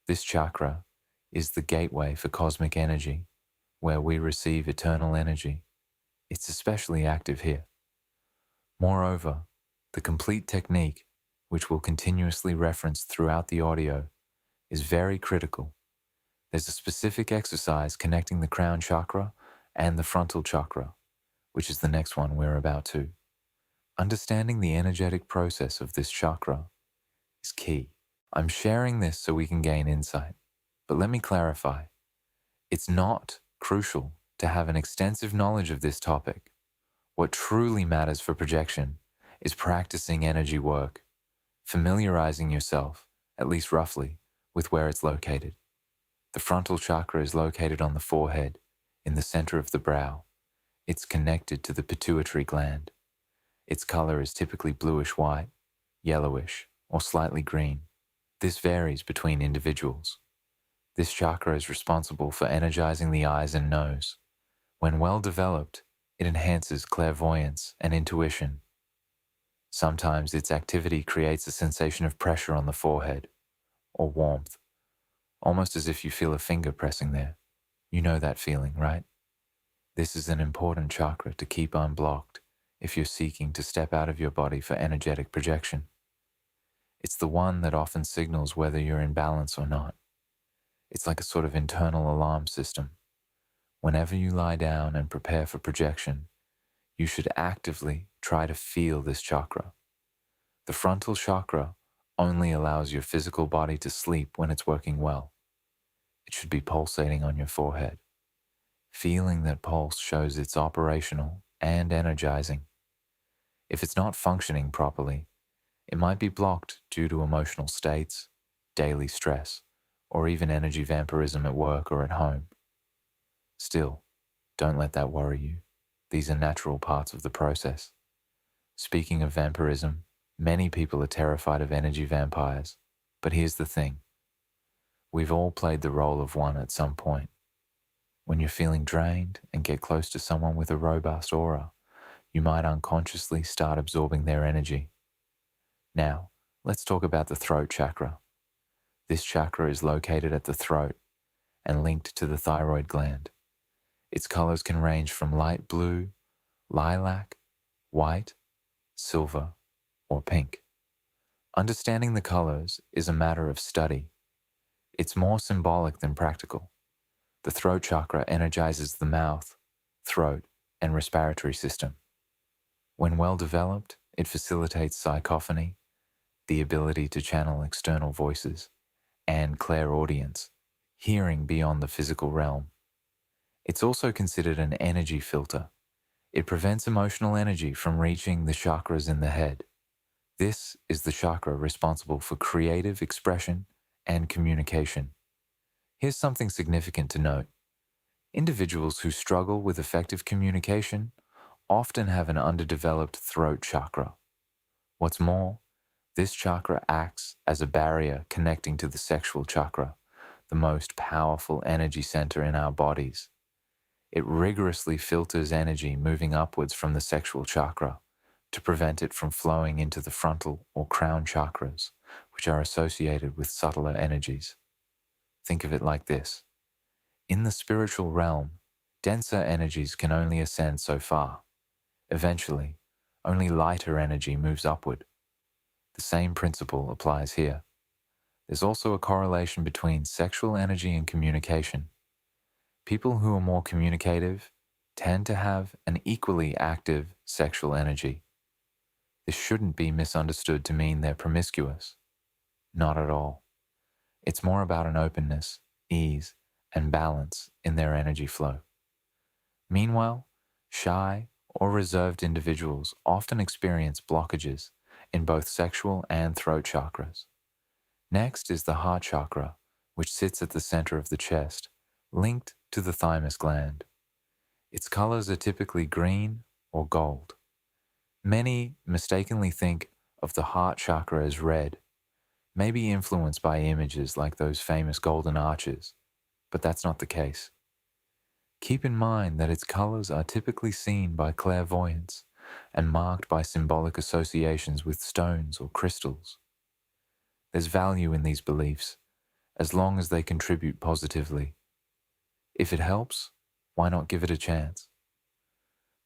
This chakra is the gateway for cosmic energy, where we receive eternal energy. It's especially active here. Moreover, the complete technique, which we'll continuously reference throughout the audio, is very critical. There's a specific exercise connecting the crown chakra and the frontal chakra, which is the next one we're about to. Understanding the energetic process of this chakra is key. I'm sharing this so we can gain insight, but let me clarify. It's not crucial to have an extensive knowledge of this topic. What truly matters for projection is practicing energy work, familiarizing yourself, at least roughly, with where it's located. The frontal chakra is located on the forehead, in the center of the brow. It's connected to the pituitary gland. Its color is typically bluish-white, yellowish, or slightly green. This varies between individuals. This chakra is responsible for energizing the eyes and nose. When well developed, it enhances clairvoyance and intuition. Sometimes its activity creates a sensation of pressure on the forehead, or warmth, almost as if you feel a finger pressing there. You know that feeling, right? This is an important chakra to keep unblocked if you're seeking to step out of your body for energetic projection. It's the one that often signals whether you're in balance or not. It's like a sort of internal alarm system. Whenever you lie down and prepare for projection, you should actively try to feel this chakra. The frontal chakra only allows your physical body to sleep when it's working well. It should be pulsating on your forehead. Feeling that pulse shows it's operational and energizing. If it's not functioning properly, it might be blocked due to emotional states, daily stress, or even energy vampirism at work or at home. Still, don't let that worry you. These are natural parts of the process. Speaking of vampirism, many people are terrified of energy vampires, but here's the thing. We've all played the role of one at some point. When you're feeling drained and get close to someone with a robust aura, you might unconsciously start absorbing their energy. Now, let's talk about the throat chakra. This chakra is located at the throat and linked to the thyroid gland. Its colors can range from light blue, lilac, white, silver, or pink. Understanding the colors is a matter of study. It's more symbolic than practical. The throat chakra energizes the mouth, throat, and respiratory system. When well developed, it facilitates psychophony, the ability to channel external voices, and clairaudience, hearing beyond the physical realm. It's also considered an energy filter. It prevents emotional energy from reaching the chakras in the head. This is the chakra responsible for creative expression and communication. Here's something significant to note. Individuals who struggle with effective communication often have an underdeveloped throat chakra. What's more, this chakra acts as a barrier connecting to the sexual chakra, the most powerful energy center in our bodies. It rigorously filters energy moving upwards from the sexual chakra to prevent it from flowing into the frontal or crown chakras, which are associated with subtler energies. Think of it like this. In the spiritual realm, denser energies can only ascend so far. Eventually, only lighter energy moves upward. The same principle applies here. There's also a correlation between sexual energy and communication. People who are more communicative tend to have an equally active sexual energy. This shouldn't be misunderstood to mean they're promiscuous. Not at all. It's more about an openness, ease, and balance in their energy flow. Meanwhile, shy or reserved individuals often experience blockages in both sexual and throat chakras. Next is the heart chakra, which sits at the center of the chest, linked to the thymus gland. Its colors are typically green or gold. Many mistakenly think of the heart chakra as red, maybe influenced by images like those famous golden arches, but that's not the case. Keep in mind that its colors are typically seen by clairvoyants and marked by symbolic associations with stones or crystals. There's value in these beliefs, as long as they contribute positively. If it helps, why not give it a chance?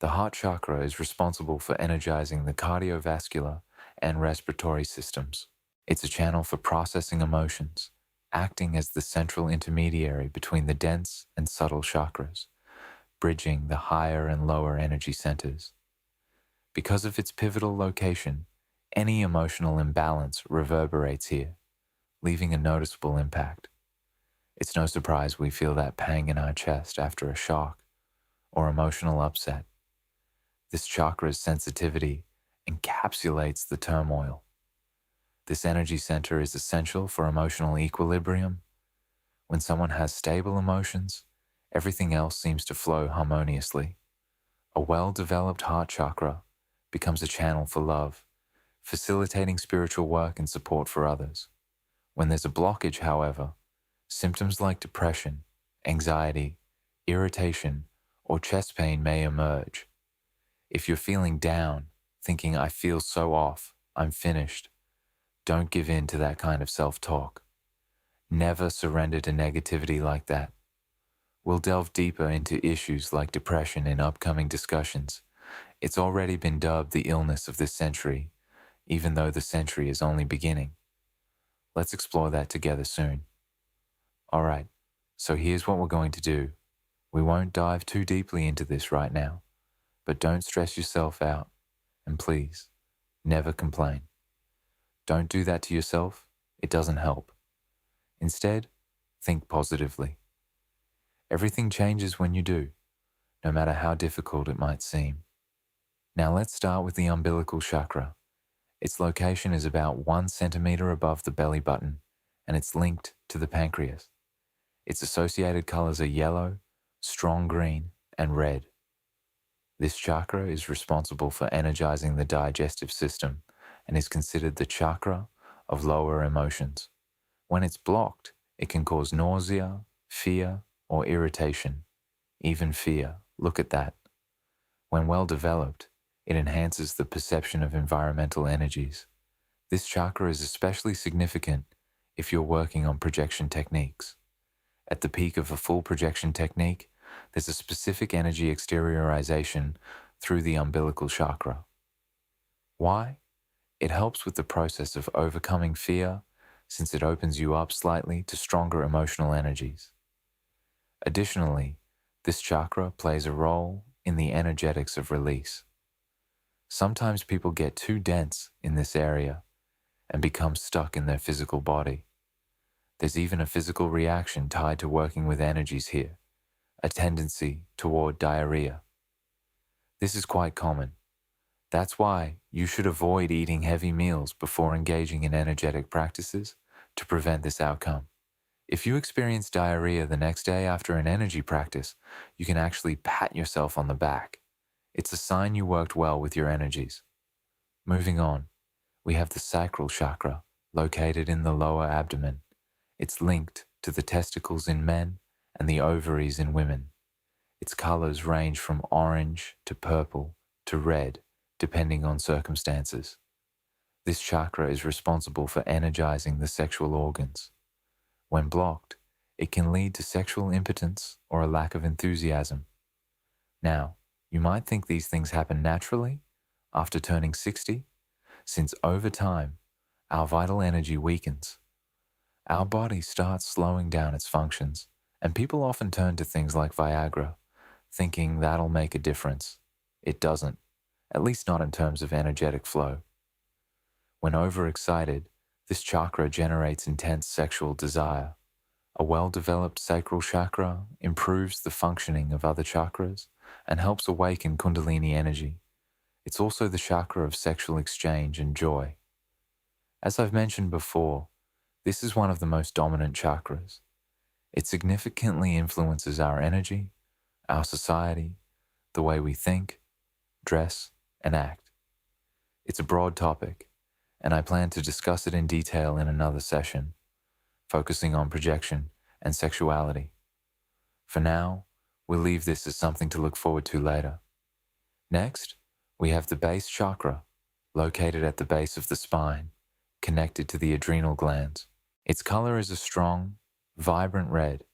The heart chakra is responsible for energizing the cardiovascular and respiratory systems. It's a channel for processing emotions, acting as the central intermediary between the dense and subtle chakras, bridging the higher and lower energy centers. Because of its pivotal location, any emotional imbalance reverberates here, leaving a noticeable impact. It's no surprise we feel that pang in our chest after a shock or emotional upset. This chakra's sensitivity encapsulates the turmoil. This energy center is essential for emotional equilibrium. When someone has stable emotions, everything else seems to flow harmoniously. A well-developed heart chakra becomes a channel for love, facilitating spiritual work and support for others. When there's a blockage, however, symptoms like depression, anxiety, irritation, or chest pain may emerge. If you're feeling down, thinking, "I feel so off, I'm finished," don't give in to that kind of self-talk. Never surrender to negativity like that. We'll delve deeper into issues like depression in upcoming discussions. It's already been dubbed the illness of this century, even though the century is only beginning. Let's explore that together soon. All right, so here's what we're going to do. We won't dive too deeply into this right now, but don't stress yourself out. And please, never complain. Don't do that to yourself. It doesn't help. Instead, think positively. Everything changes when you do, no matter how difficult it might seem. Now let's start with the umbilical chakra. Its location is about 1 centimeter above the belly button, and it's linked to the pancreas. Its associated colors are yellow, strong green, and red. This chakra is responsible for energizing the digestive system and is considered the chakra of lower emotions. When it's blocked, it can cause nausea, fear, or irritation. Even fear. Look at that. When well developed, it enhances the perception of environmental energies. This chakra is especially significant if you're working on projection techniques. At the peak of a full projection technique, there's a specific energy exteriorization through the umbilical chakra. Why? It helps with the process of overcoming fear, since it opens you up slightly to stronger emotional energies. Additionally, this chakra plays a role in the energetics of release. Sometimes people get too dense in this area and become stuck in their physical body. There's even a physical reaction tied to working with energies here, a tendency toward diarrhea. This is quite common. That's why you should avoid eating heavy meals before engaging in energetic practices to prevent this outcome. If you experience diarrhea the next day after an energy practice, you can actually pat yourself on the back. It's a sign you worked well with your energies. Moving on, we have the sacral chakra, located in the lower abdomen. It's linked to the testicles in men and the ovaries in women. Its colors range from orange to purple to red, depending on circumstances. This chakra is responsible for energizing the sexual organs. When blocked, it can lead to sexual impotence or a lack of enthusiasm. Now, you might think these things happen naturally after turning 60, since over time, our vital energy weakens. Our body starts slowing down its functions, and people often turn to things like Viagra, thinking that'll make a difference. It doesn't, at least not in terms of energetic flow. When overexcited, this chakra generates intense sexual desire. A well-developed sacral chakra improves the functioning of other chakras and helps awaken Kundalini energy. It's also the chakra of sexual exchange and joy. As I've mentioned before, this is one of the most dominant chakras. It significantly influences our energy, our society, the way we think, dress, and act. It's a broad topic, and I plan to discuss it in detail in another session, focusing on projection and sexuality. For now, we'll leave this as something to look forward to later. Next, we have the base chakra, located at the base of the spine, connected to the adrenal glands. Its color is a strong, vibrant red.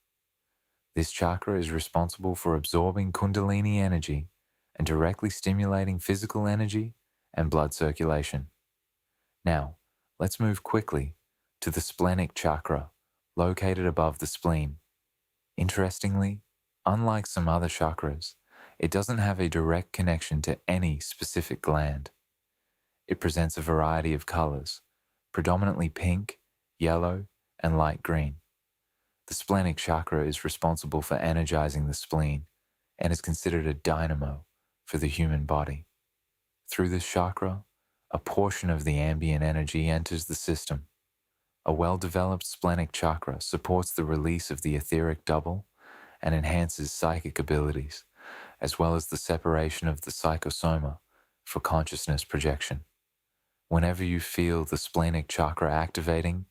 This chakra is responsible for absorbing Kundalini energy and directly stimulating physical energy and blood circulation. Now, let's move quickly to the splenic chakra, located above the spleen. Interestingly, unlike some other chakras, it doesn't have a direct connection to any specific gland. It presents a variety of colors, predominantly pink, yellow, and light green. The splenic chakra is responsible for energizing the spleen and is considered a dynamo for the human body. Through this chakra, a portion of the ambient energy enters the system. A well-developed splenic chakra supports the release of the etheric double and enhances psychic abilities, as well as the separation of the psychosoma for consciousness projection. Whenever you feel the splenic chakra activating,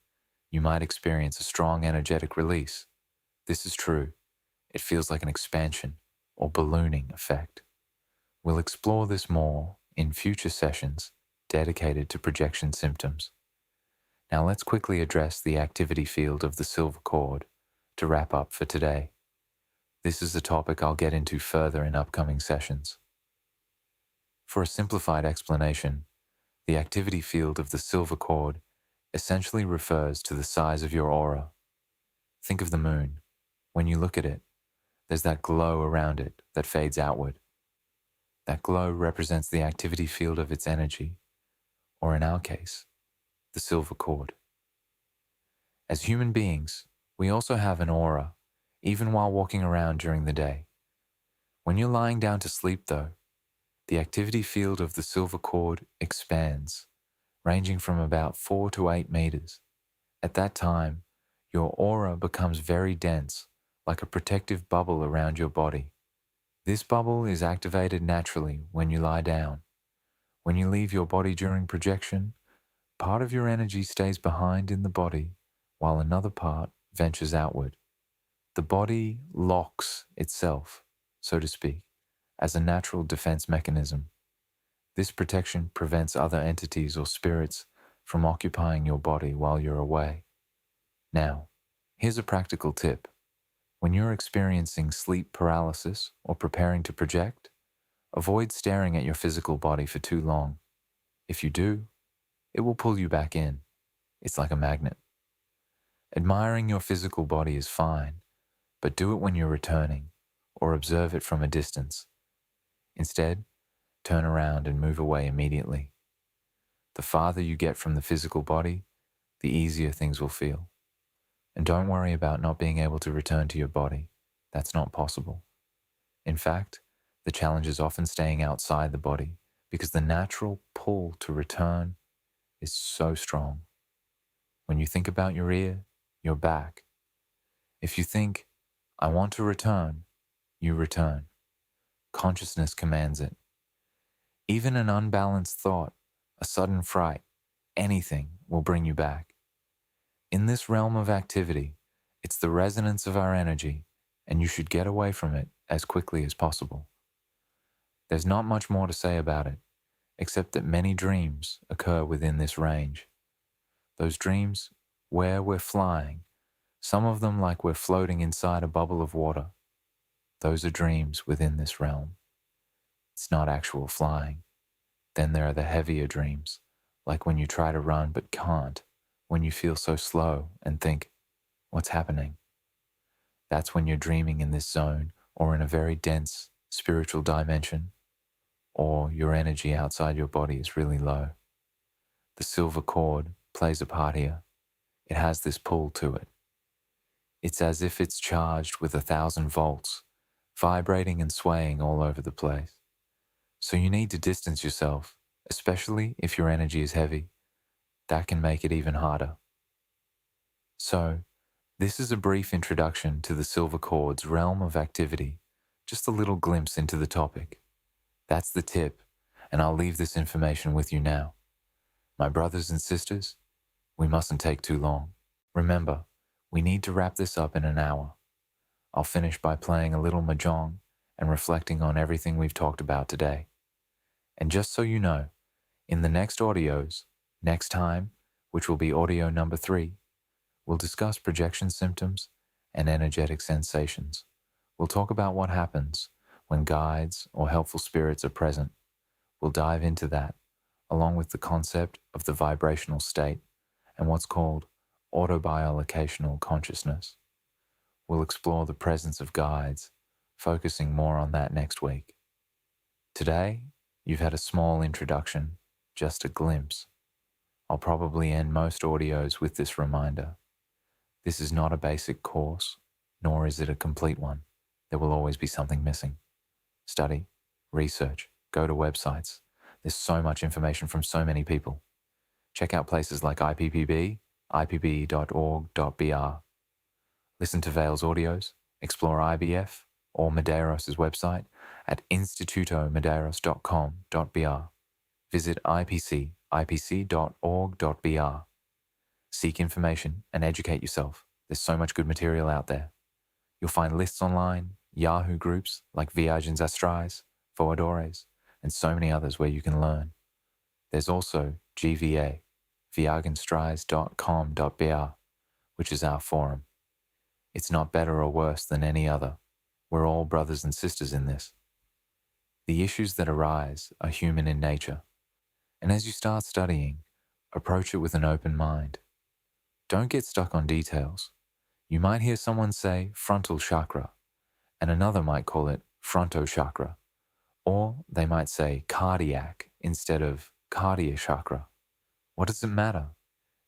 you might experience a strong energetic release. This is true. It feels like an expansion or ballooning effect. We'll explore this more in future sessions dedicated to projection symptoms. Now let's quickly address the activity field of the silver cord to wrap up for today. This is a topic I'll get into further in upcoming sessions. For a simplified explanation, the activity field of the silver cord essentially refers to the size of your aura. Think of the moon. When you look at it, there's that glow around it that fades outward. That glow represents the activity field of its energy, or in our case, the silver cord. As human beings, we also have an aura, even while walking around during the day. When you're lying down to sleep, though, the activity field of the silver cord expands, ranging from about 4 to 8 meters. At that time, your aura becomes very dense, like a protective bubble around your body. This bubble is activated naturally when you lie down. When you leave your body during projection, part of your energy stays behind in the body, while another part ventures outward. The body locks itself, so to speak, as a natural defense mechanism. This protection prevents other entities or spirits from occupying your body while you're away. Now, here's a practical tip. When you're experiencing sleep paralysis or preparing to project, avoid staring at your physical body for too long. If you do, it will pull you back in. It's like a magnet. Admiring your physical body is fine, but do it when you're returning, or observe it from a distance. Instead, turn around and move away immediately. The farther you get from the physical body, the easier things will feel. And don't worry about not being able to return to your body. That's not possible. In fact, the challenge is often staying outside the body because the natural pull to return is so strong. When you think about your ear, you're back. If you think, I want to return, you return. Consciousness commands it. Even an unbalanced thought, a sudden fright, anything will bring you back. In this realm of activity, it's the resonance of our energy, and you should get away from it as quickly as possible. There's not much more to say about it, except that many dreams occur within this range. Those dreams where we're flying, some of them like we're floating inside a bubble of water. Those are dreams within this realm. It's not actual flying. Then there are the heavier dreams, like when you try to run but can't, when you feel so slow and think, what's happening? That's when you're dreaming in this zone or in a very dense spiritual dimension, or your energy outside your body is really low. The silver cord plays a part here. It has this pull to it. It's as if it's charged with 1,000 volts, vibrating and swaying all over the place. So you need to distance yourself, especially if your energy is heavy. That can make it even harder. So, this is a brief introduction to the silver cord's realm of activity, just a little glimpse into the topic. That's the tip, and I'll leave this information with you now. My brothers and sisters, we mustn't take too long. Remember, we need to wrap this up in an hour. I'll finish by playing a little mahjong and reflecting on everything we've talked about today. And just so you know, in the next audios, next time, which will be audio number 3, we'll discuss projection symptoms and energetic sensations. We'll talk about what happens when guides or helpful spirits are present. We'll dive into that, along with the concept of the vibrational state and what's called autobiolocational consciousness. We'll explore the presence of guides, focusing more on that next week. Today, you've had a small introduction, just a glimpse. I'll probably end most audios with this reminder. This is not a basic course, nor is it a complete one. There will always be something missing. Study, research, go to websites. There's so much information from so many people. Check out places like IPPB, ipp.org.br. Listen to Vale's audios, explore IBF or Medeiros' website at institutomadeiros.com.br. Visit ipc.org.br. Seek information and educate yourself. There's so much good material out there. You'll find lists online, Yahoo groups like Viagens Astrais, Voadores, and so many others where you can learn. There's also GVA, viagenstrais.com.br, which is our forum. It's not better or worse than any other. We're all brothers and sisters in this. The issues that arise are human in nature, and as you start studying, approach it with an open mind. Don't get stuck on details. You might hear someone say frontal chakra, and another might call it fronto chakra, or they might say cardiac instead of cardia chakra. What does it matter?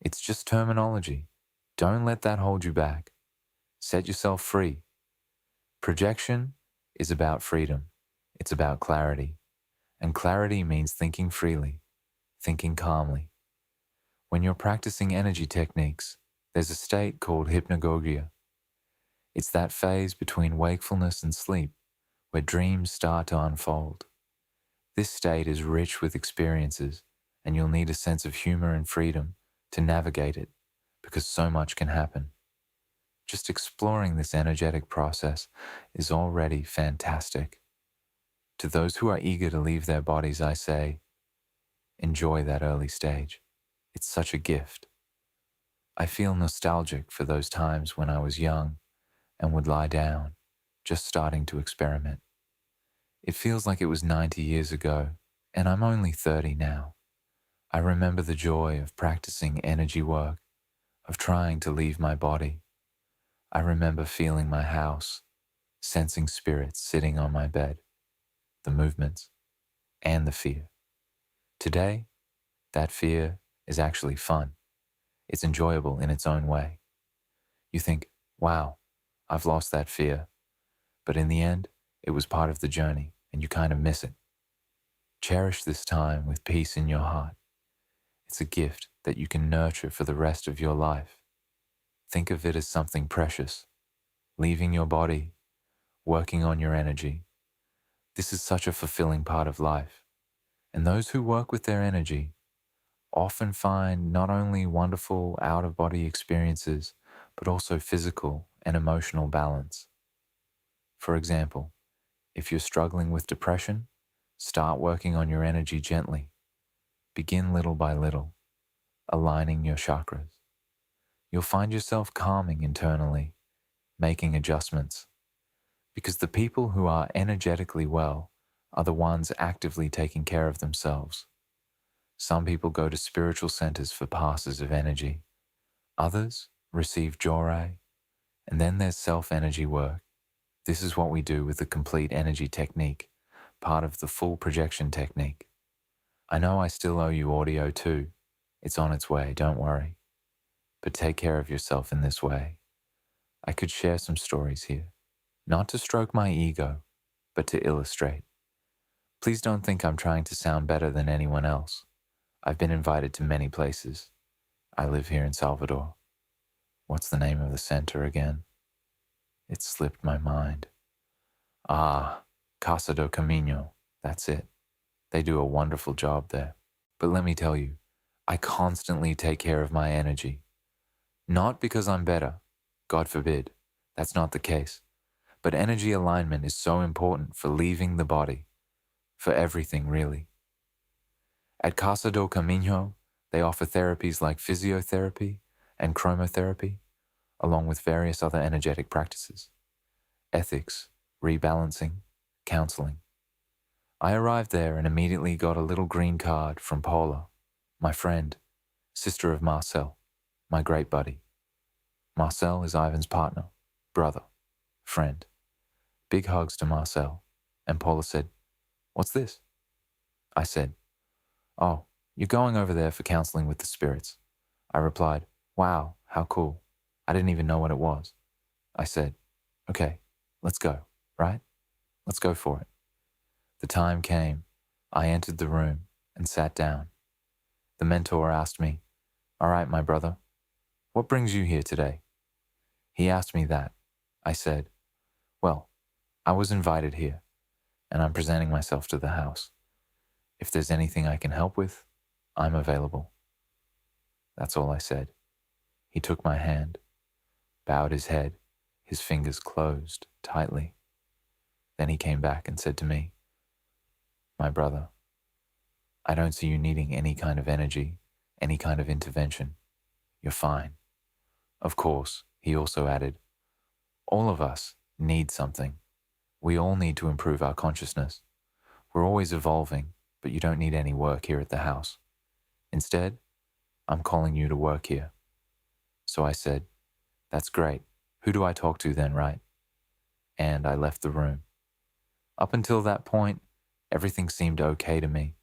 It's just terminology. Don't let that hold you back. Set yourself free. Projection is about freedom. It's about clarity. And clarity means thinking freely, thinking calmly. When you're practicing energy techniques, there's a state called hypnagogia. It's that phase between wakefulness and sleep where dreams start to unfold. This state is rich with experiences, and you'll need a sense of humor and freedom to navigate it because so much can happen. Just exploring this energetic process is already fantastic. To those who are eager to leave their bodies, I say, enjoy that early stage. It's such a gift. I feel nostalgic for those times when I was young and would lie down, just starting to experiment. It feels like it was 90 years ago, and I'm only 30 now. I remember the joy of practicing energy work, of trying to leave my body. I remember feeling my house, sensing spirits sitting on my bed, the movements, and the fear. Today, that fear is actually fun. It's enjoyable in its own way. You think, wow, I've lost that fear. But in the end, it was part of the journey, and you kind of miss it. Cherish this time with peace in your heart. It's a gift that you can nurture for the rest of your life. Think of it as something precious. Leaving your body, working on your energy. This is such a fulfilling part of life. And those who work with their energy often find not only wonderful out-of-body experiences, but also physical and emotional balance. For example, if you're struggling with depression, start working on your energy gently. Begin little by little, aligning your chakras. You'll find yourself calming internally, making adjustments. Because the people who are energetically well are the ones actively taking care of themselves. Some people go to spiritual centers for passes of energy. Others receive jorai, and then there's self-energy work. This is what we do with the complete energy technique, part of the full projection technique. I know I still owe you audio too. It's on its way, don't worry. But take care of yourself in this way. I could share some stories here, not to stroke my ego, but to illustrate. Please don't think I'm trying to sound better than anyone else. I've been invited to many places. I live here in Salvador. What's the name of the center again? It slipped my mind. Ah, Casa do Camino. That's it. They do a wonderful job there. But let me tell you, I constantly take care of my energy. Not because I'm better. God forbid. That's not the case. But energy alignment is so important for leaving the body. For everything, really. At Casa do Camino, they offer therapies like physiotherapy and chromotherapy, along with various other energetic practices. Ethics, rebalancing, counseling. I arrived there and immediately got a little green card from Paula, my friend, sister of Marcel, my great buddy. Marcel is Ivan's partner, brother, friend. Big hugs to Marcel, and Paula said, "What's this?" I said, "Oh, you're going over there for counseling with the spirits." I replied, "Wow, how cool. I didn't even know what it was." I said, "Okay, let's go, right? Let's go for it." The time came. I entered the room and sat down. The mentor asked me, "All right, my brother, what brings you here today?" He asked me that. I said, "Well, I was invited here, and I'm presenting myself to the house. If there's anything I can help with, I'm available." That's all I said. He took my hand, bowed his head, his fingers closed tightly. Then he came back and said to me, "My brother, I don't see you needing any kind of energy, any kind of intervention. You're fine." Of course, he also added, "All of us need something. We all need to improve our consciousness. We're always evolving, but you don't need any work here at the house. Instead, I'm calling you to work here." So I said, "That's great. Who do I talk to then, right?" And I left the room. Up until that point, everything seemed okay to me.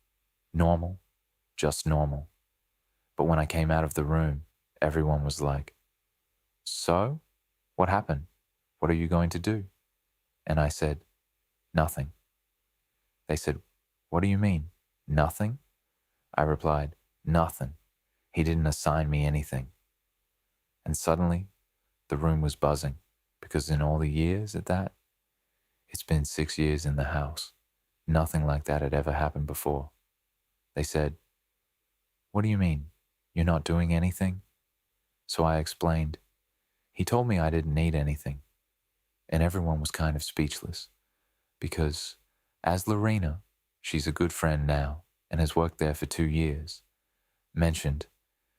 Normal, just normal. But when I came out of the room, everyone was like, "So, what happened? What are you going to do?" And I said, "Nothing." They said, "What do you mean, nothing?" I replied, "Nothing. He didn't assign me anything." And suddenly, the room was buzzing, because in all the years at that, it's been 6 years in the house. Nothing like that had ever happened before. They said, "What do you mean? You're not doing anything?" So I explained. He told me I didn't need anything. And everyone was kind of speechless. Because, as Lorena, she's a good friend now and has worked there for 2 years, mentioned,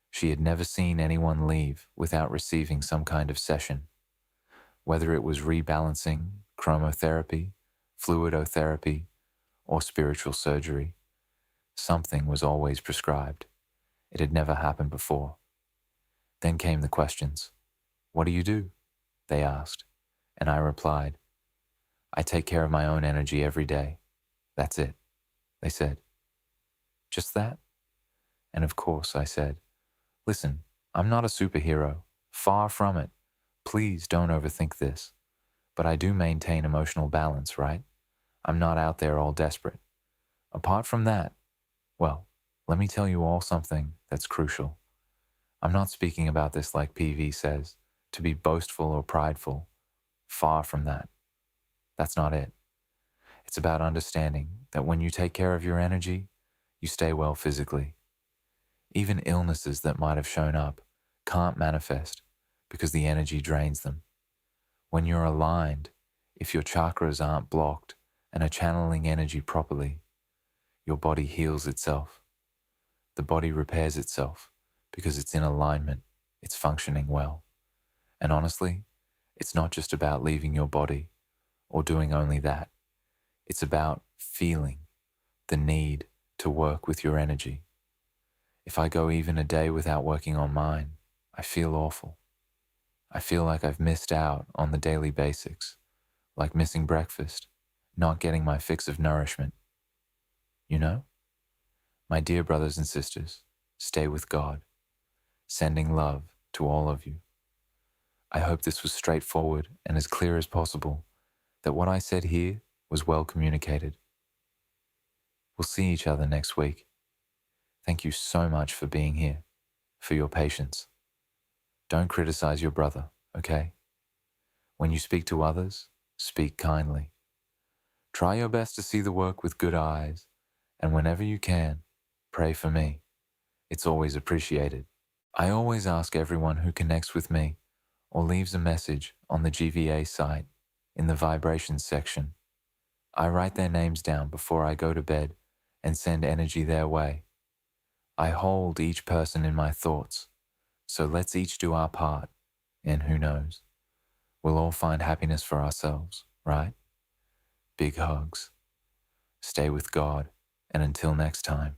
she had never seen anyone leave without receiving some kind of session. Whether it was rebalancing, chromotherapy, fluidotherapy, or spiritual surgery, something was always prescribed. It had never happened before. Then came the questions. What do you do? They asked, and I replied, I take care of my own energy every day. That's it, they said. Just that? And of course, I said, listen, I'm not a superhero. Far from it. Please don't overthink this. But I do maintain emotional balance, right? I'm not out there all desperate. Apart from that, well, let me tell you all something that's crucial. I'm not speaking about this like PV says, to be boastful or prideful. Far from that. That's not it. It's about understanding that when you take care of your energy, you stay well physically. Even illnesses that might have shown up can't manifest because the energy drains them. When you're aligned, if your chakras aren't blocked and are channeling energy properly, your body heals itself. The body repairs itself because it's in alignment, it's functioning well. And honestly, it's not just about leaving your body or doing only that. It's about feeling the need to work with your energy. If I go even a day without working on mine, I feel awful. I feel like I've missed out on the daily basics, like missing breakfast, not getting my fix of nourishment. You know? My dear brothers and sisters, stay with God, sending love to all of you. I hope this was straightforward and as clear as possible, that what I said here was well communicated. We'll see each other next week. Thank you so much for being here, for your patience. Don't criticize your brother, okay? When you speak to others, speak kindly. Try your best to see the work with good eyes, and whenever you can, pray for me. It's always appreciated. I always ask everyone who connects with me or leaves a message on the GVA site in the vibrations section. I write their names down before I go to bed and send energy their way. I hold each person in my thoughts, so let's each do our part, and who knows, we'll all find happiness for ourselves, right? Big hugs. Stay with God, and until next time.